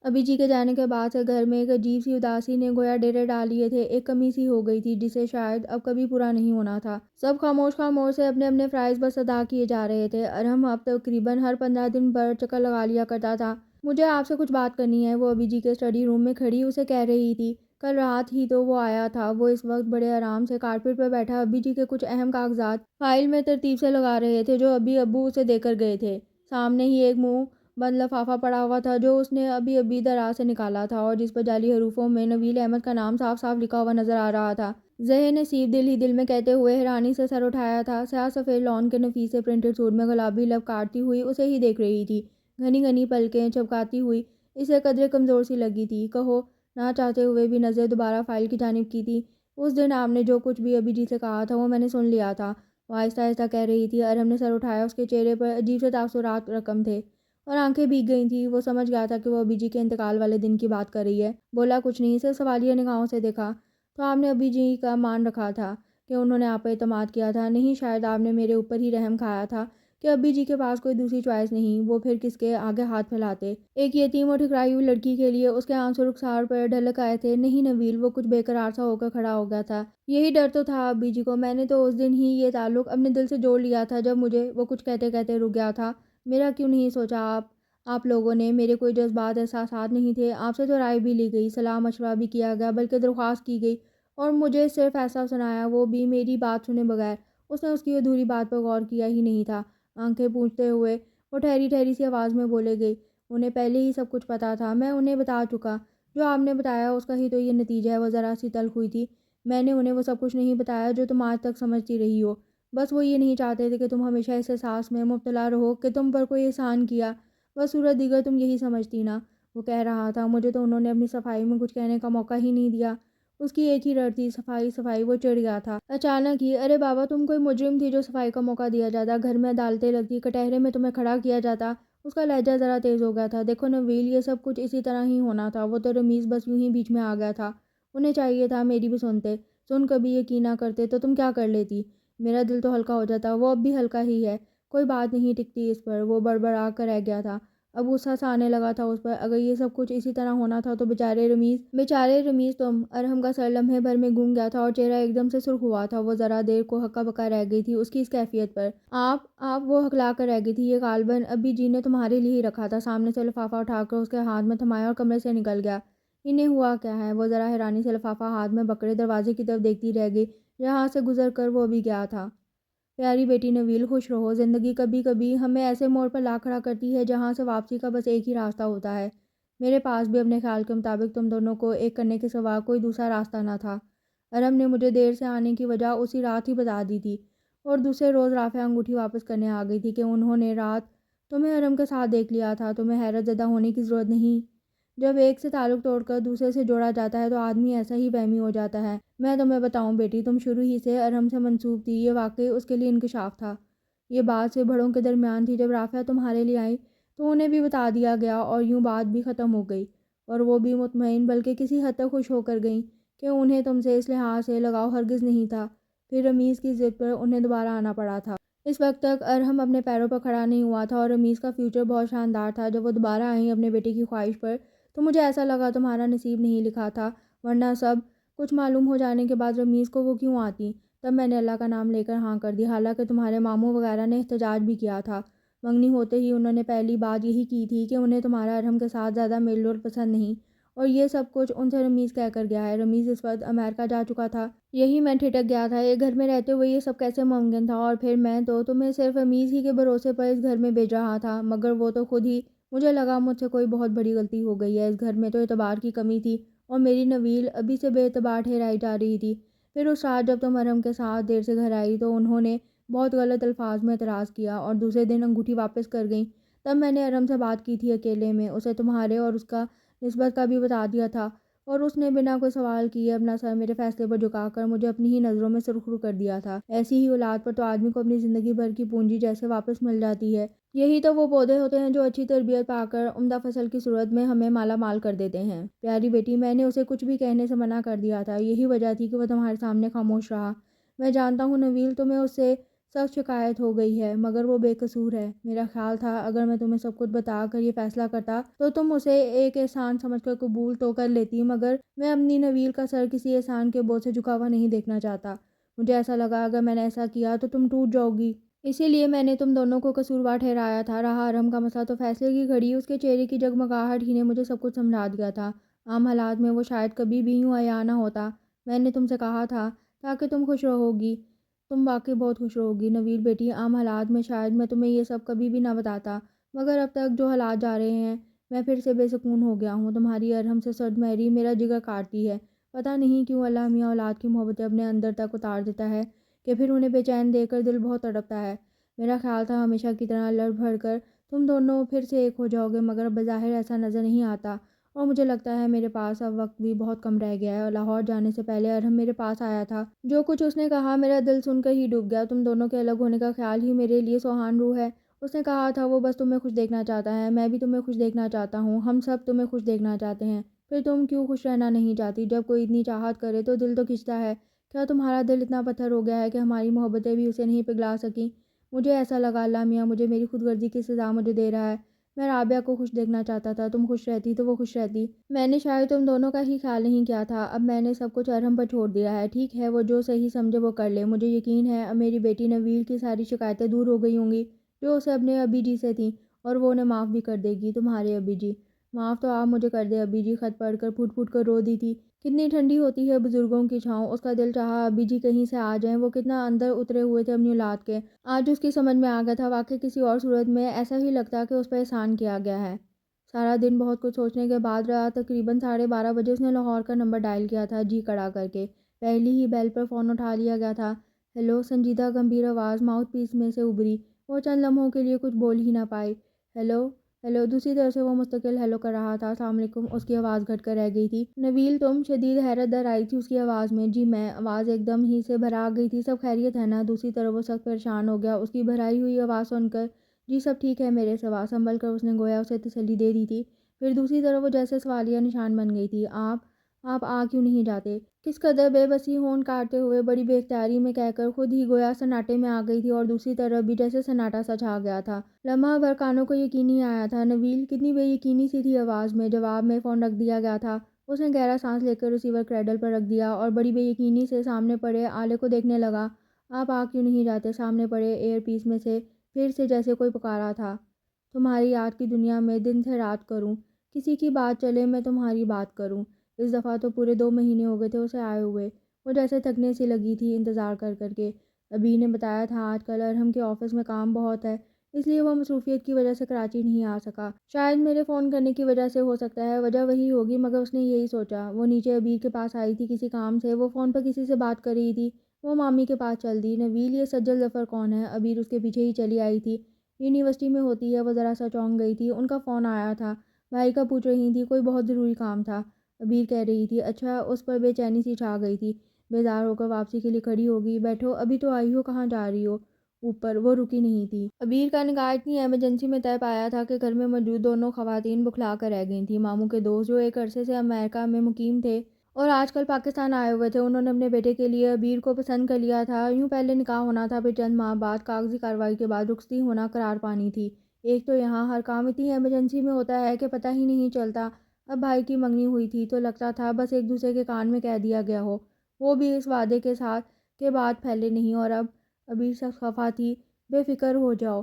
ابھی جی کے جانے کے بعد سے گھر میں ایک عجیب سی اداسی نے گویا ڈیرے ڈال لیے تھے۔ ایک کمی سی ہو گئی تھی جسے شاید اب کبھی پورا نہیں ہونا تھا۔ سب خاموش خاموش سے اپنے اپنے فرائض بس ادا کیے جا رہے تھے۔ ارحم اب تقریباً ہر 15 دن پر چکر لگا لیا کرتا تھا۔ مجھے آپ سے کچھ بات کرنی ہے، وہ ابھی جی کے اسٹڈی روم میں کھڑی اسے کہہ رہی تھی۔ کل رات ہی تو وہ آیا تھا۔ وہ اس وقت بڑے آرام سے کارپیٹ پر بیٹھا ابی جی کے کچھ اہم کاغذات فائل میں ترتیب سے لگا رہے تھے جو ابو اسے دے کر گئے تھے۔ سامنے ہی ایک منہ بند لفافہ پڑا ہوا تھا جو اس نے ابھی دراز سے نکالا تھا اور جس پر جعلی حروفوں میں نویل احمد کا نام صاف صاف لکھا ہوا نظر آ رہا تھا۔ ذہن نصیب دل ہی دل میں کہتے ہوئے حیرانی سے سر اٹھایا تھا۔ سیاہ سفید لان کے نفیس سے پرنٹڈ سوٹ میں گلابی لب کاٹتی ہوئی اسے ہی دیکھ رہی تھی۔ گھنی گھنی پلکیں چپکاتی ہوئی اسے قدرے کمزور سی لگی تھی۔ کہو نہ چاہتے ہوئے بھی نظر دوبارہ فائل کی جانب کی تھی۔ اس دن آپ نے جو کچھ بھی ابھی جی سے کہا تھا وہ میں نے سن لیا تھا، وہ آہستہ آہستہ کہہ رہی تھی۔ ارحم نے سر اٹھایا۔ اس کے چہرے پر عجیب سے تاثرات رقم تھے اور آنکھیں بھیگ گئی تھیں۔ وہ سمجھ گیا تھا کہ وہ ابی جی کے انتقال والے دن کی بات کر رہی ہے۔ بولا کچھ نہیں، صرف سوالیہ نگاہوں سے دیکھا۔ تو آپ نے ابی جی کا مان رکھا تھا کہ انہوں نے آپ پر اعتماد کیا تھا؟ نہیں، شاید آپ نے میرے اوپر ہی رحم کھایا تھا کہ ابی جی کے پاس کوئی دوسری چوائس نہیں، وہ پھر کس کے آگے ہاتھ پھیلاتے؟ ایک یتیم اور ٹھکرائی ہوئی لڑکی کے لیے اس کے آنسو رخسار پر ڈھلک آئے تھے۔ نہیں نویل، وہ کچھ بے قرار سا ہو کر کھڑا ہو گیا تھا۔ یہی ڈر تو تھا ابی جی کو۔ میں نے تو اس دن ہی یہ تعلق اپنے دل سے جوڑ لیا تھا جب مجھے وہ کچھ کہتے کہتے رک گیا تھا۔ میرا کیوں نہیں سوچا آپ لوگوں نے؟ میرے کوئی جذبات احساسات نہیں تھے؟ آپ سے تو رائے بھی لی گئی، صلاح مشورہ بھی کیا گیا، بلکہ درخواست کی گئی اور مجھے صرف ایسا سنایا، وہ بھی میری بات سنے بغیر۔ اس نے اس کی ادھوری بات پر غور کیا ہی نہیں تھا۔ آنکھیں پوچھتے ہوئے وہ ٹھہری ٹھہری سی آواز میں بولے گئی، انہیں پہلے ہی سب کچھ پتا تھا، میں انہیں بتا چکا۔ جو آپ نے بتایا اس کا ہی تو یہ نتیجہ ہے۔ وہ ذرا سی تلخ ہوئی تھی۔ میں نے انہیں وہ سب کچھ نہیں بتایا جو تم آج تک سمجھتی رہی ہو۔ بس وہ یہ نہیں چاہتے تھے کہ تم ہمیشہ اس احساس میں مبتلا رہو کہ تم پر کوئی احسان کیا۔ بس صورت دیگر تم یہی سمجھتی نا؟ وہ کہہ رہا تھا۔ مجھے تو انہوں نے اپنی صفائی میں کچھ کہنے کا موقع ہی نہیں دیا۔ اس کی ایک ہی رٹ تھی، صفائی صفائی۔ وہ چڑھ گیا تھا اچانک ہی۔ ارے بابا، تم کوئی مجرم تھی جو صفائی کا موقع دیا جاتا، گھر میں عدالتیں لگتی، کٹہرے میں تمہیں کھڑا کیا جاتا؟ اس کا لہجہ ذرا تیز ہو گیا تھا۔ دیکھو نویل، یہ سب کچھ اسی طرح ہی ہونا تھا۔ وہ تو رمیز بس یوں ہی بیچ میں آ گیا تھا۔ انہیں چاہیے تھا میری بھی سنتے، سن کبھی یقین نہ کرتے تو تم کیا کر لیتی؟ میرا دل تو ہلکا ہو جاتا۔ وہ اب بھی ہلکا ہی ہے، کوئی بات نہیں ٹکتی اس پر۔ وہ بڑبڑا کر رہ گیا تھا۔ اب غصہ سا آنے لگا تھا اس پر۔ اگر یہ سب کچھ اسی طرح ہونا تھا تو بیچارے رمیز تم۔ ارحم کا سر لمحے بھر میں گونگ گیا تھا اور چہرہ ایک دم سے سرخ ہوا تھا۔ وہ ذرا دیر کو ہکا بکا رہ گئی تھی اس کی اس کیفیت پر۔ آپ وہ ہکلا کر رہ گئی تھی۔ یہ غالباً ابی جی نے تمہارے لیے ہی رکھا تھا۔ سامنے سے لفافہ اٹھا کر اس کے ہاتھ میں تھمایا اور کمرے سے نکل گیا۔ انہیں ہوا کیا ہے؟ وہ ذرا حیرانی سے لفافہ ہاتھ میں پکڑے دروازے کی طرف دیکھتی رہ گئی جہاں سے گزر کر وہ ابھی گیا تھا۔ پیاری بیٹی نویل، خوش رہو۔ زندگی کبھی کبھی ہمیں ایسے موڑ پر لا کھڑا کرتی ہے جہاں سے واپسی کا بس ایک ہی راستہ ہوتا ہے۔ میرے پاس بھی اپنے خیال کے مطابق تم دونوں کو ایک کرنے کے سوا کوئی دوسرا راستہ نہ تھا۔ ارحم نے مجھے دیر سے آنے کی وجہ اسی رات ہی بتا دی تھی اور دوسرے روز رافعہ انگوٹھی واپس کرنے آ گئی تھی کہ انہوں نے رات تمہیں ارحم کے ساتھ دیکھ لیا تھا۔ تمہیں حیرت زدہ ہونے کی ضرورت نہیں۔ جب ایک سے تعلق توڑ کر دوسرے سے جوڑا جاتا ہے تو آدمی ایسا ہی وہمی ہو جاتا ہے۔ میں تمہیں بتاؤں بیٹی، تم شروع ہی سے ارحم سے منسوب تھی۔ یہ واقعی اس کے لیے انکشاف تھا۔ یہ بات سے بڑوں کے درمیان تھی۔ جب رافعہ تمہارے لیے آئی تو انہیں بھی بتا دیا گیا اور یوں بات بھی ختم ہو گئی اور وہ بھی مطمئن، بلکہ کسی حد تک خوش ہو کر گئیں کہ انہیں تم سے اس لحاظ سے لگاؤ ہرگز نہیں تھا۔ پھر رمیز کی ضد پر انہیں دوبارہ آنا پڑا تھا۔ اس وقت تک ارحم اپنے پیروں پر کھڑا نہیں ہوا تھا اور رمیز کا فیوچر بہت شاندار تھا۔ جب وہ دوبارہ آئیں اپنے بیٹے کی خواہش پر تو مجھے ایسا لگا تمہارا نصیب نہیں لکھا تھا، ورنہ سب کچھ معلوم ہو جانے کے بعد رمیز کو وہ کیوں آتی؟ تب میں نے اللہ کا نام لے کر ہاں کر دی، حالانکہ تمہارے ماموں وغیرہ نے احتجاج بھی کیا تھا۔ منگنی ہوتے ہی انہوں نے پہلی بات یہی کی تھی کہ انہیں تمہارا ارحم کے ساتھ زیادہ میل جول پسند نہیں، اور یہ سب کچھ ان سے رمیز کہہ کر گیا ہے۔ رمیز اس وقت امریکہ جا چکا تھا۔ یہی میں ٹھٹک گیا تھا، ایک گھر میں رہتے ہوئے یہ سب کیسے ممکن تھا، اور پھر میں تو تمہیں صرف امیز ہی کے بھروسے پر اس گھر میں بھیج رہا تھا، مگر وہ تو خود ہی۔ مجھے لگا مجھ سے کوئی بہت بڑی غلطی ہو گئی ہے، اس گھر میں تو اعتبار کی کمی تھی اور میری نویل ابھی سے بے اعتبار ٹھہرائی جا رہی تھی۔ پھر اس رات جب تم ارحم کے ساتھ دیر سے گھر آئی تو انہوں نے بہت غلط الفاظ میں اعتراض کیا اور دوسرے دن انگوٹھی واپس کر گئیں۔ تب میں نے ارحم سے بات کی تھی اکیلے میں، اسے تمہارے اور اس کا نسبت کا بھی بتا دیا تھا، اور اس نے بنا کوئی سوال کیے اپنا سر میرے فیصلے پر جھکا کر مجھے اپنی ہی نظروں میں سرخرو کر دیا تھا۔ ایسی ہی اولاد پر تو آدمی کو اپنی زندگی بھر کی پونجی جیسے واپس مل جاتی ہے۔ یہی تو وہ پودے ہوتے ہیں جو اچھی تربیت پا کر عمدہ فصل کی صورت میں ہمیں مالا مال کر دیتے ہیں۔ پیاری بیٹی، میں نے اسے کچھ بھی کہنے سے منع کر دیا تھا، یہی وجہ تھی کہ وہ تمہارے سامنے خاموش رہا۔ میں جانتا ہوں نویل، تمہیں اس سے سخت شکایت ہو گئی ہے، مگر وہ بے قصور ہے۔ میرا خیال تھا اگر میں تمہیں سب کچھ بتا کر یہ فیصلہ کرتا تو تم اسے ایک احسان سمجھ کر قبول تو کر لیتی، مگر میں اپنی نویل کا سر کسی احسان کے بوجھ سے جھکا ہوا نہیں دیکھنا چاہتا۔ مجھے ایسا لگا اگر میں نے ایسا کیا تو تم ٹوٹ جاؤ گی، اسی لیے میں نے تم دونوں کو قصوروار ٹھہرایا تھا۔ رہا ارحم کا مسئلہ تو فیصلے کی گھڑی اس کے چہرے کی جگمگاہٹ ہی نے مجھے سب کچھ سمجھا دیا تھا۔ عام حالات میں وہ شاید کبھی بھی یوں عیاں نہ ہوتا۔ میں نے تم سے کہا تھا تاکہ تم خوش رہو گی، تم واقعی بہت خوش رہو گی نویل بیٹی۔ عام حالات میں شاید میں تمہیں یہ سب کبھی بھی نہ بتاتا، مگر اب تک جو حالات جا رہے ہیں میں پھر سے بے سکون ہو گیا ہوں۔ تمہاری ارحم سے صد مہری میرا جگر کاٹتی ہے۔ پتہ نہیں کیوں اللہ میاں اولاد کی محبتیں اپنے اندر تک اتار دیتا ہے کہ پھر انہیں بے چین دیکھ کر دل بہت تڑپتا ہے۔ میرا خیال تھا ہمیشہ کی طرح لڑ بھڑ کر تم دونوں پھر سے ایک ہو جاؤ گے، مگر بظاہر ایسا نظر نہیں آتا، اور مجھے لگتا ہے میرے پاس اب وقت بھی بہت کم رہ گیا ہے۔ اور لاہور جانے سے پہلے ارحم میرے پاس آیا تھا، جو کچھ اس نے کہا میرا دل سن کر ہی ڈوب گیا۔ تم دونوں کے الگ ہونے کا خیال ہی میرے لیے سوہان روح ہے۔ اس نے کہا تھا وہ بس تمہیں خوش دیکھنا چاہتا ہے، میں بھی تمہیں خوش دیکھنا چاہتا ہوں، ہم سب تمہیں خوش دیکھنا چاہتے ہیں۔ پھر تم کیوں خوش رہنا نہیں چاہتی؟ جب کوئی اتنی چاہت کرے تو دل تو کھنچتا ہے۔ کیا تمہارا دل اتنا پتھر ہو گیا ہے کہ ہماری محبتیں بھی اسے نہیں پگھلا سکیں؟ مجھے ایسا لگا اللہ میاں مجھے میری خود غرضی کی سزا مجھے دے رہا ہے۔ میں رابعہ کو خوش دیکھنا چاہتا تھا، تم خوش رہتی تو وہ خوش رہتی۔ میں نے شاید تم دونوں کا ہی خیال نہیں کیا تھا۔ اب میں نے سب کچھ ارحم پر چھوڑ دیا ہے، ٹھیک ہے وہ جو صحیح سمجھے وہ کر لے۔ مجھے یقین ہے اب میری بیٹی نویل کی ساری شکایتیں دور ہو گئی ہوں گی جو اسے اپنے ابی جی سے تھیں، اور وہ انہیں معاف بھی کر دے گی۔ تمہارے ابی جی؟ معاف تو آپ مجھے کر دے ابی جی، خط پڑھ کر پھوٹ پھوٹ کر رو دی تھی۔ کتنی ٹھنڈی ہوتی ہے بزرگوں کی چھاؤں۔ اس کا دل چاہا ابی جی کہیں سے آ جائیں، وہ کتنا اندر اترے ہوئے تھے اپنی اولاد کے۔ آج اس کی سمجھ میں آ گیا تھا واقعی کسی اور صورت میں ایسا ہی لگتا کہ اس پر احسان کیا گیا ہے۔ سارا دن بہت کچھ سوچنے کے بعد رات تقریباً 12:30 بجے اس نے لاہور کا نمبر ڈائل کیا تھا، جی کڑا کر کے۔ پہلی ہی بیل پر فون اٹھا لیا گیا تھا۔ ہیلو، سنجیدہ گمبھیر آواز ماؤتھ پیس میں سے ابھری۔ وہ چند لمحوں کے لیے کچھ بول ہی نہ پائی۔ ہیلو ہیلو، دوسری طرف سے وہ مستقل ہیلو کر رہا تھا۔ السلام علیکم، اس کی آواز گھٹ کر رہ گئی تھی۔ نویل تم؟ شدید حیرت در آئی تھی اس کی آواز میں۔ جی میں۔ آواز ایک دم ہی سے بھر آ گئی تھی۔ سب خیریت ہے نا؟ دوسری طرف وہ سخت پریشان ہو گیا اس کی بھرائی ہوئی آواز سن کر۔ جی سب ٹھیک ہے میرے سوا، سنبھل کر اس نے گویا اسے تسلی دے دی تھی۔ پھر دوسری طرف وہ جیسے سوالیہ نشان بن گئی تھی۔ آپ آ کیوں نہیں جاتے؟ کس قدر بے بسی ہونٹ کاٹتے ہوئے بڑی بے اختیاری میں کہہ کر خود ہی گویا سناٹے میں آ گئی تھی، اور دوسری طرف بھی جیسے سناٹا سا چھا گیا تھا۔ لمحہ بھر کانوں کو یقین نہیں آیا تھا۔ نویل؟ کتنی بے یقینی سی تھی آواز میں۔ جواب میں فون رکھ دیا گیا تھا۔ اس نے گہرا سانس لے کر ریسیور کریڈل پر رکھ دیا اور بڑی بے یقینی سے سامنے پڑے آلے کو دیکھنے لگا۔ آپ آ کیوں نہیں جاتے؟ سامنے پڑے ایئر پیس میں سے پھر سے جیسے کوئی پکارا تھا۔ تمہاری یاد کی دنیا میں دن سے رات کروں، کسی کی بات چلے میں تمہاری بات کروں۔ اس دفعہ تو پورے 2 مہینے ہو گئے تھے اسے آئے ہوئے۔ وہ جیسے تھکنے سی لگی تھی انتظار کر کر کے۔ ابھی نے بتایا تھا آج کل ارحم کے آفس میں کام بہت ہے، اس لیے وہ مصروفیت کی وجہ سے کراچی نہیں آ سکا۔ شاید میرے فون کرنے کی وجہ سے ہو سکتا ہے، وجہ وہی ہوگی، مگر اس نے یہی سوچا۔ وہ نیچے ابیر کے پاس آئی تھی کسی کام سے، وہ فون پر کسی سے بات کر رہی تھی۔ وہ مامی کے پاس چل دی۔ نویل یہ سجل ظفر کون ہے؟ ابیر اس کے پیچھے ہی چلی آئی تھی۔ یونیورسٹی میں ہوتی ہے۔ وہ ذرا سا چونک گئی تھی۔ ان کا فون آیا تھا، بھائی کا پوچھ رہی تھی، کوئی بہت ضروری کام تھا، ابیر کہہ رہی تھی۔ اچھا، اس پر بے چینی سی چھا گئی تھی۔ بیزار ہو کر واپسی کے لیے کھڑی ہوگی۔ بیٹھو، ابھی تو آئی ہو، کہاں جا رہی ہو؟ اوپر۔ وہ رکی نہیں تھی۔ ابیر کا نکاح اتنی ایمرجنسی میں طے پایا تھا کہ گھر میں موجود دونوں خواتین بکھلا کر رہ گئی تھیں۔ ماموں کے دوست جو ایک عرصے سے امریکہ میں مقیم تھے اور آج کل پاکستان آئے ہوئے تھے، انہوں نے اپنے بیٹے کے لیے ابیر کو پسند کر لیا تھا۔ یوں پہلے نکاح ہونا تھا، پھر چند ماہ بعد کاغذی کارروائی کے بعد رخصتی ہونا قرار پانی تھی۔ ایک تو یہاں ہر کام اتنی ایمرجنسی میں ہوتا ہے کہ پتہ ہی نہیں چلتا۔ اب بھائی کی منگنی ہوئی تھی تو لگتا تھا بس ایک دوسرے کے کان میں کہہ دیا گیا ہو، وہ بھی اس وعدے کے ساتھ کہ بعد پھیلے نہیں۔ اور اب ابیر سخت خفا تھی۔ بے فکر ہو جاؤ،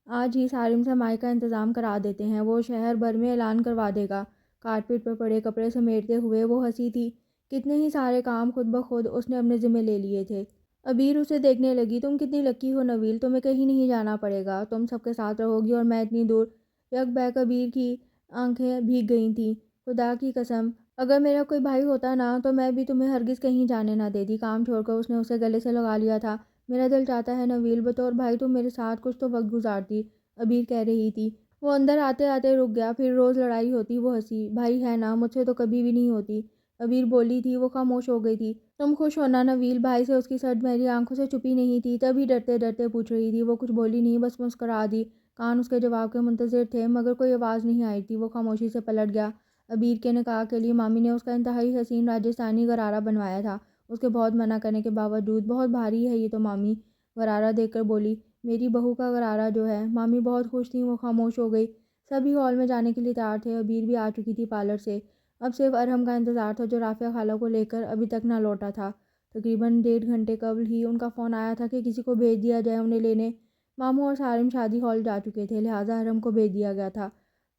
آج ہی سارم سرمائی کا انتظام کرا دیتے ہیں، وہ شہر بھر میں اعلان کروا دے گا۔ کارپیٹ پر پڑے کپڑے سمیٹتے ہوئے وہ ہنسی تھی۔ کتنے ہی سارے کام خود بخود اس نے اپنے ذمہ لے لیے تھے۔ عبیر اسے دیکھنے لگی۔ تم کتنی لکی ہو نویل، تمہیں کہیں نہیں جانا پڑے گا، تم سب کے ساتھ رہو گی اور میں اتنی دور۔ یک بیک عبیر کی آنکھیں بھیگ گئی تھیں۔ خدا کی قسم، اگر میرا کوئی بھائی ہوتا نا تو میں بھی تمہیں ہرگز کہیں جانے نہ دیتی۔ کام چھوڑ کر اس نے اسے گلے سے لگا لیا تھا۔ میرا دل چاہتا ہے نویل، بطور بھائی تم میرے ساتھ کچھ تو وقت گزارتی، عبیر کہہ رہی تھی۔ وہ اندر آتے آتے رک گیا۔ پھر روز لڑائی ہوتی، وہ ہنسی۔ بھائی ہے نا، مجھ سے تو کبھی بھی نہیں ہوتی، عبیر بولی تھی۔ وہ خاموش ہو گئی تھی۔ تم خوش ہونا نویل، بھائی سے اس کی سرد میری آنکھوں سے چھپی نہیں تھی۔ تبھی ڈرتے ڈرتے پوچھ رہی تھی۔ وہ کچھ بولی نہیں، بس مسکرا دی۔ کان اس کے جواب کے منتظر تھے مگر کوئی آواز نہیں آئی تھی۔ وہ خاموشی سے پلٹ گیا۔ عبیر کے نکاح کے لیے مامی نے اس کا انتہائی حسین راجستھانی غرارہ بنوایا تھا۔ اس کے بہت منع کرنے کے باوجود۔ بہت بھاری ہے یہ تو مامی، غرارہ دیکھ کر بولی۔ میری بہو کا غرارہ جو ہے۔ مامی بہت خوش تھیں۔ وہ خاموش ہو گئی۔ سبھی ہال میں جانے کے لیے تیار تھے۔ عبیر بھی آ چکی تھی پارلر سے۔ اب صرف ارحم کا انتظار تھا جو رافعہ خالہ کو لے کر ابھی تک نہ لوٹا تھا۔ تقریباً 1.5 گھنٹے قبل ہی ان کا فون آیا تھا کہ کسی کو بھیج دیا جائے انہیں لینے۔ ماموں اور سارم شادی ہال جا چکے تھے، لہٰذا ارحم کو بھیج دیا گیا تھا۔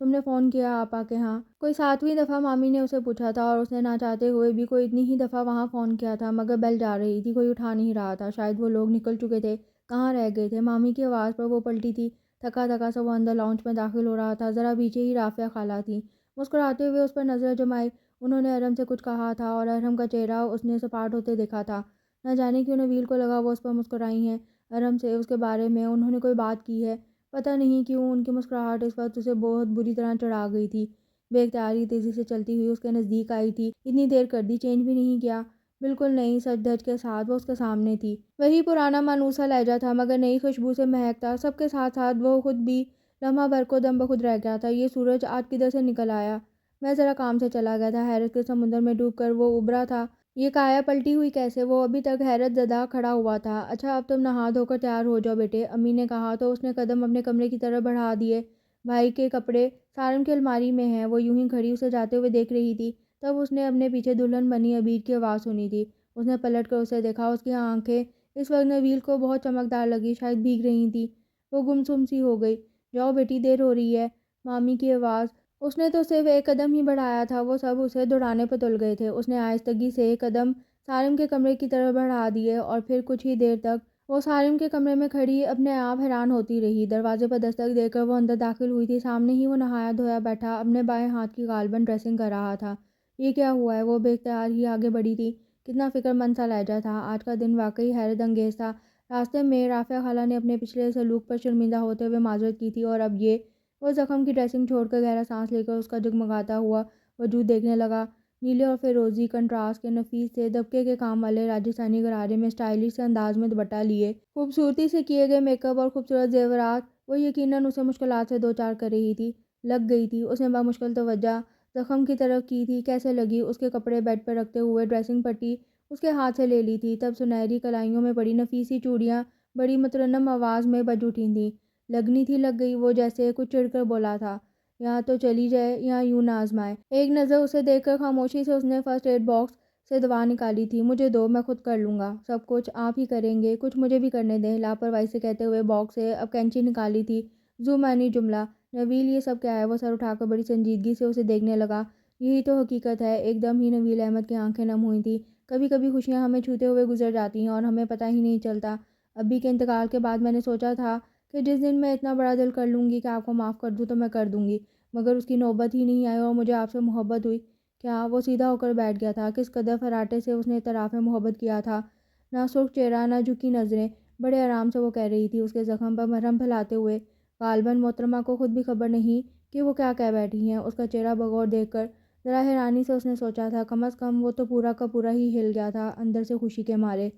تم نے فون کیا آپا کے ہاں؟ کوئی 7ویں دفعہ مامی نے اسے پوچھا تھا اور اس نے نہ چاہتے ہوئے بھی کوئی اتنی ہی دفعہ وہاں فون کیا تھا مگر بیل جا رہی تھی، کوئی اٹھا نہیں رہا تھا۔ شاید وہ لوگ نکل چکے تھے، کہاں رہ گئے تھے۔ مامی کی آواز پر وہ پلٹی تھی۔ تھکا تھکا سا وہ اندر لاؤنج میں داخل ہو رہا تھا۔ ذرا پیچھے ہی رافعہ خالہ تھیں۔ مسکراتے ہوئے اس پر نظر جمائی۔ انہوں نے ارحم سے کچھ کہا تھا اور ارحم کا چہرہ اس نے سپاٹ ہوتے دیکھا تھا۔ نہ جانے کیوں نویل کو لگا وہ اس پر مسکرائی ہیں، ارحم سے اس کے بارے میں انہوں نے کوئی بات کی ہے۔ پتہ نہیں کیوں ان کی مسکراہٹ اس وقت اسے بہت بری طرح چڑھا گئی تھی۔ بے اختیاری تیزی سے چلتی ہوئی اس کے نزدیک آئی تھی۔ اتنی دیر کر دی، چینج بھی نہیں کیا؟ بالکل نہیں، سچ دھج کے ساتھ وہ اس کے سامنے تھی۔ وہی پرانا مانوسا لہجہ تھا مگر نئی خوشبو سے مہکتا۔ سب کے ساتھ ساتھ وہ خود بھی لمحہ بھر کو دم بخود رہ گیا تھا۔ یہ سورج آج کدھر سے نکل آیا؟ میں ذرا کام سے چلا گیا تھا۔ حیرت کے سمندر میں ڈوب کر وہ ابھرا تھا۔ یہ کایا پلٹی ہوئی کیسے؟ وہ ابھی تک حیرت زدہ کھڑا ہوا تھا۔ اچھا اب تم نہا دھو کر تیار ہو جاؤ بیٹے، امی نے کہا تو اس نے قدم اپنے کمرے کی طرف بڑھا دیے۔ بھائی کے کپڑے سارم کی الماری میں ہیں۔ وہ یوں ہی کھڑی اسے جاتے ہوئے دیکھ رہی تھی۔ تب اس نے اپنے پیچھے دلہن بنی عبیر کی آواز سنی تھی۔ اس نے پلٹ کر اسے دیکھا۔ اس کی آنکھیں اس وقت نویل کو بہت چمکدار لگی، شاید بھیگ رہی تھیں۔ وہ گمسم سی ہو گئی۔ جاؤ بیٹی، دیر ہو رہی ہے، مامی کی آواز۔ اس نے تو صرف ایک قدم ہی بڑھایا تھا، وہ سب اسے دوڑانے پر تل گئے تھے۔ اس نے آہستگی سے قدم سارم کے کمرے کی طرف بڑھا دیے اور پھر کچھ ہی دیر تک وہ سارم کے کمرے میں کھڑی اپنے آپ حیران ہوتی رہی۔ دروازے پر دستک دے کر وہ اندر داخل ہوئی تھی۔ سامنے ہی وہ نہایا دھویا بیٹھا اپنے بائیں ہاتھ کی غالباً ڈریسنگ کر رہا تھا۔ یہ کیا ہوا ہے؟ وہ بے اختیار ہی آگے بڑھی تھی۔ کتنا فکر مند سا لہجہ تھا۔ آج کا دن واقعی حیرت انگیز تھا۔ راستے میں رافعہ خالہ نے اپنے پچھلے سلوک پر شرمندہ ہوتے ہوئے معذرت کی تھی اور اب یہ وہ زخم کی ڈریسنگ چھوڑ کر گہرا سانس لے کر اس کا جگمگاتا ہوا وجود دیکھنے لگا۔ نیلے اور فیروزی کنٹراسٹ کے نفیس سے دبکے کے کام والے راجستھانی غرارے میں اسٹائلش سے انداز میں دوپٹہ لیے، خوبصورتی سے کیے گئے میک اپ اور خوبصورت زیورات، وہ یقیناً اسے مشکلات سے دوچار کر رہی تھی، لگ گئی تھی۔ اس نے بمشکل توجہ زخم کی طرف کی تھی۔ کیسے لگی؟ اس کے کپڑے بیڈ پر رکھتے ہوئے ڈریسنگ پٹی اس کے ہاتھ سے لے لی تھی۔ تب سنہری کلائیوں میں بڑی نفیسی چوڑیاں بڑی مترنم آواز میں بج اٹھی تھیں۔ لگنی تھی، لگ گئی۔ وہ جیسے کچھ چڑھ کر بولا تھا، یا تو چلی جائے یا یوں نہ آزمائے۔ ایک نظر اسے دیکھ کر خاموشی سے اس نے فرسٹ ایڈ باکس سے دوا نکالی تھی۔ مجھے دو، میں خود کر لوں گا، سب کچھ آپ ہی کریں گے، کچھ مجھے بھی کرنے دیں، لاپرواہی سے کہتے ہوئے باکس سے اب کینچی نکالی تھی۔ ذو معنی جملہ۔ نویل یہ سب کیا ہے؟ وہ سر اٹھا کر بڑی سنجیدگی سے اسے دیکھنے لگا۔ یہی تو حقیقت ہے۔ ایک دم ہی نویل احمد کی آنکھیں نم ہوئی تھیں۔ کبھی کبھی خوشیاں ہمیں چھوتے ہوئے گزر جاتی ہیں اور ہمیں پتہ ہی نہیں چلتا۔ ابی کے انتقال کے بعد میں نے سوچا تھا کہ جس دن میں اتنا بڑا دل کر لوں گی کہ آپ کو معاف کر دوں تو میں کر دوں گی، مگر اس کی نوبت ہی نہیں آئی اور مجھے آپ سے محبت ہوئی۔ کیا؟ وہ سیدھا ہو کر بیٹھ گیا تھا۔ کس قدر فراٹے سے اس نے اعتراف محبت کیا تھا۔ نہ سرخ چہرہ، نہ جھکی نظریں، بڑے آرام سے وہ کہہ رہی تھی، اس کے زخم پر مرہم پھیلاتے ہوئے۔ غالباً محترمہ کو خود بھی خبر نہیں کہ وہ کیا کہہ بیٹھی ہیں۔ اس کا چہرہ بغور دیکھ کر ذرا حیرانی سے اس نے سوچا تھا، کم از کم وہ تو پورا کا پورا ہی ہل گیا تھا اندر سے خوشی کے مارے۔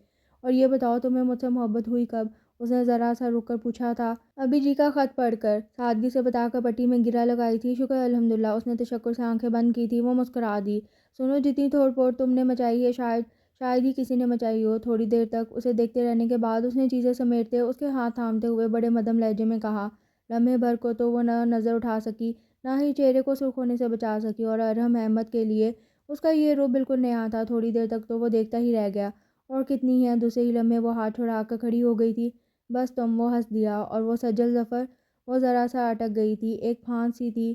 اور یہ بتاؤ تمہیں مجھ سے محبت ہوئی کب؟ اس نے ذرا سا رک کر پوچھا تھا۔ ابی جی کا خط پڑھ کر، سادگی سے بتا کر پٹی میں گرہ لگائی تھی۔ شکر الحمدللہ۔ اس نے تشکر سے آنکھیں بند کی تھی۔ وہ مسکرا دی۔ سنو، جتنی توڑ پھوڑ تم نے مچائی ہے شاید ہی کسی نے مچائی ہو۔ تھوڑی دیر تک اسے دیکھتے رہنے کے بعد اس نے چیزیں سمیٹتے اس کے ہاتھ تھامتے ہوئے بڑے مدھم لہجے میں کہا۔ لمحے بھر کو تو وہ نہ نظر اٹھا سکی، نہ ہی چہرے کو سرخ ہونے سے بچا سکی، اور ارحم احمد کے لیے اس کا یہ رخ بالکل نیا تھا۔ تھوڑی دیر تک تو وہ دیکھتا ہی رہ گیا۔ اور کتنی ہے؟ دوسرے ہی لمحے وہ ہاتھ چھڑا کر کھڑی ہو گئی تھی۔ بس تم، وہ ہنس دیا۔ اور وہ سجل ظفر، وہ ذرا سا اٹک گئی تھی، ایک پھانس سی تھی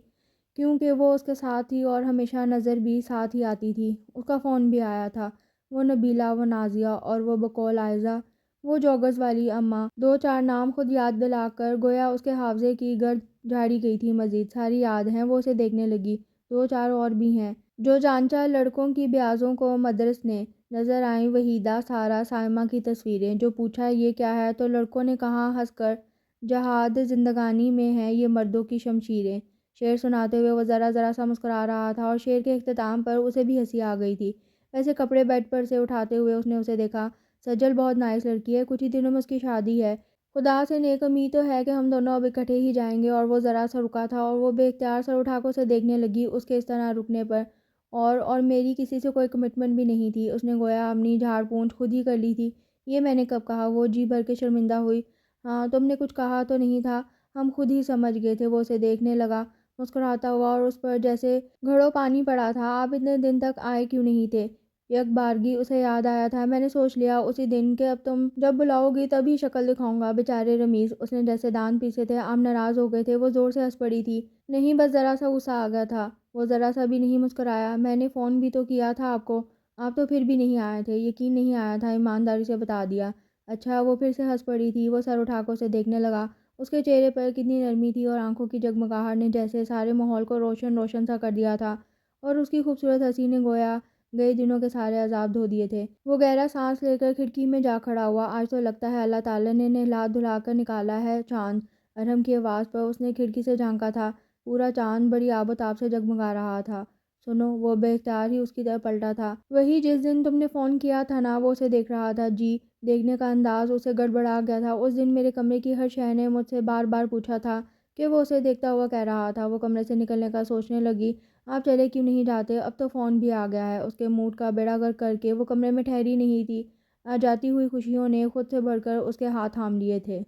کیونکہ وہ اس کے ساتھ تھی اور ہمیشہ نظر بھی ساتھ ہی آتی تھی۔ اس کا فون بھی آیا تھا۔ وہ نبیلہ، وہ نازیہ اور وہ بقول عائزہ، وہ جوگز والی اماں، دو چار نام خود یاد دلا کر گویا اس کے حافظے کی گرد جھاڑی گئی تھی۔ مزید ساری یاد ہیں۔ وہ اسے دیکھنے لگی۔ دو چار اور بھی ہیں جو جانچہ لڑکوں کی بیازوں کو مدرس نے نظر آئیں، وحیدہ، سارہ، سائمہ کی تصویریں۔ جو پوچھا یہ کیا ہے تو لڑکوں نے کہا ہنس کر، جہاد زندگانی میں ہے یہ مردوں کی شمشیریں۔ شعر سناتے ہوئے وہ ذرا ذرا سا مسکرا رہا تھا اور شعر کے اختتام پر اسے بھی ہنسی آ گئی تھی۔ ویسے کپڑے بیڈ پر سے اٹھاتے ہوئے اس نے اسے دیکھا۔ سجل بہت نائس لڑکی ہے، کچھ ہی دنوں میں اس کی شادی ہے۔ خدا سے نیک امید تو ہے کہ ہم دونوں اب اکٹھے ہی جائیں گے۔ اور وہ ذرا سا رکا تھا اور وہ بے اختیار سر اٹھا کر اسے دیکھنے لگی۔ اس کے اس طرح رکنے پر اور میری کسی سے کوئی کمٹمنٹ بھی نہیں تھی۔ اس نے گویا اپنی جھاڑ پونچھ خود ہی کر لی تھی۔ یہ میں نے کب کہا؟ وہ جی بھر کے شرمندہ ہوئی۔ ہاں، تم نے کچھ کہا تو نہیں تھا، ہم خود ہی سمجھ گئے تھے۔ وہ اسے دیکھنے لگا مسکراتا ہوا اور اس پر جیسے گھڑوں پانی پڑا تھا۔ آپ اتنے دن تک آئے کیوں نہیں تھے؟ یک بارگی اسے یاد آیا تھا۔ میں نے سوچ لیا اسی دن کہ اب تم جب بلاؤ گی تبھی شکل دکھاؤں گا۔ بیچارے رمیز، اس نے جیسے دانت پیسے تھے۔ آپ ناراض ہو گئے تھے؟ وہ زور سے ہنس پڑی تھی۔ نہیں، بس ذرا سا غصہ آ گیا تھا۔ وہ ذرا سا بھی نہیں مسکرایا۔ میں نے فون بھی تو کیا تھا آپ کو، آپ تو پھر بھی نہیں آئے تھے۔ یقین نہیں آیا تھا، ایمانداری سے بتا دیا۔ اچھا، وہ پھر سے ہنس پڑی تھی۔ وہ سر اٹھا کر اسے دیکھنے لگا۔ اس کے چہرے پر کتنی نرمی تھی اور آنکھوں کی جگمگاہٹ نے جیسے سارے ماحول کو روشن روشن سا کر دیا تھا، اور اس کی خوبصورت ہنسی نے گویا گئے دنوں کے سارے عذاب دھو دیے تھے۔ وہ گہرا سانس لے کر کھڑکی میں جا کھڑا ہوا۔ آج تو لگتا ہے اللہ تعالیٰ نے نہلا دھلا کر نکالا ہے چاند۔ ارحم کی آواز پر اس نے کھڑکی سے جھانکا تھا۔ پورا چاند بڑی آب و تاب سے جگمگا رہا تھا۔ سنو، وہ بے اختیار ہی اس کی طرف پلٹا تھا۔ وہی جس دن تم نے فون کیا تھا نا؟ وہ اسے دیکھ رہا تھا۔ جی، دیکھنے کا انداز اسے گڑبڑا گیا تھا۔ اس دن میرے کمرے کی ہر شے نے مجھ سے بار بار پوچھا تھا کہ وہ اسے دیکھتا ہوا کہہ رہا تھا۔ وہ کمرے سے نکلنے کا سوچنے لگی۔ آپ چلے کیوں نہیں جاتے؟ اب تو فون بھی آ گیا ہے۔ اس کے موڈ کا بیڑا غرق کر کے وہ کمرے میں ٹھہری نہیں تھی۔ آ جاتی ہوئی خوشیوں نے خود سے بڑھ کر اس کے ہاتھ تھام لیے تھے۔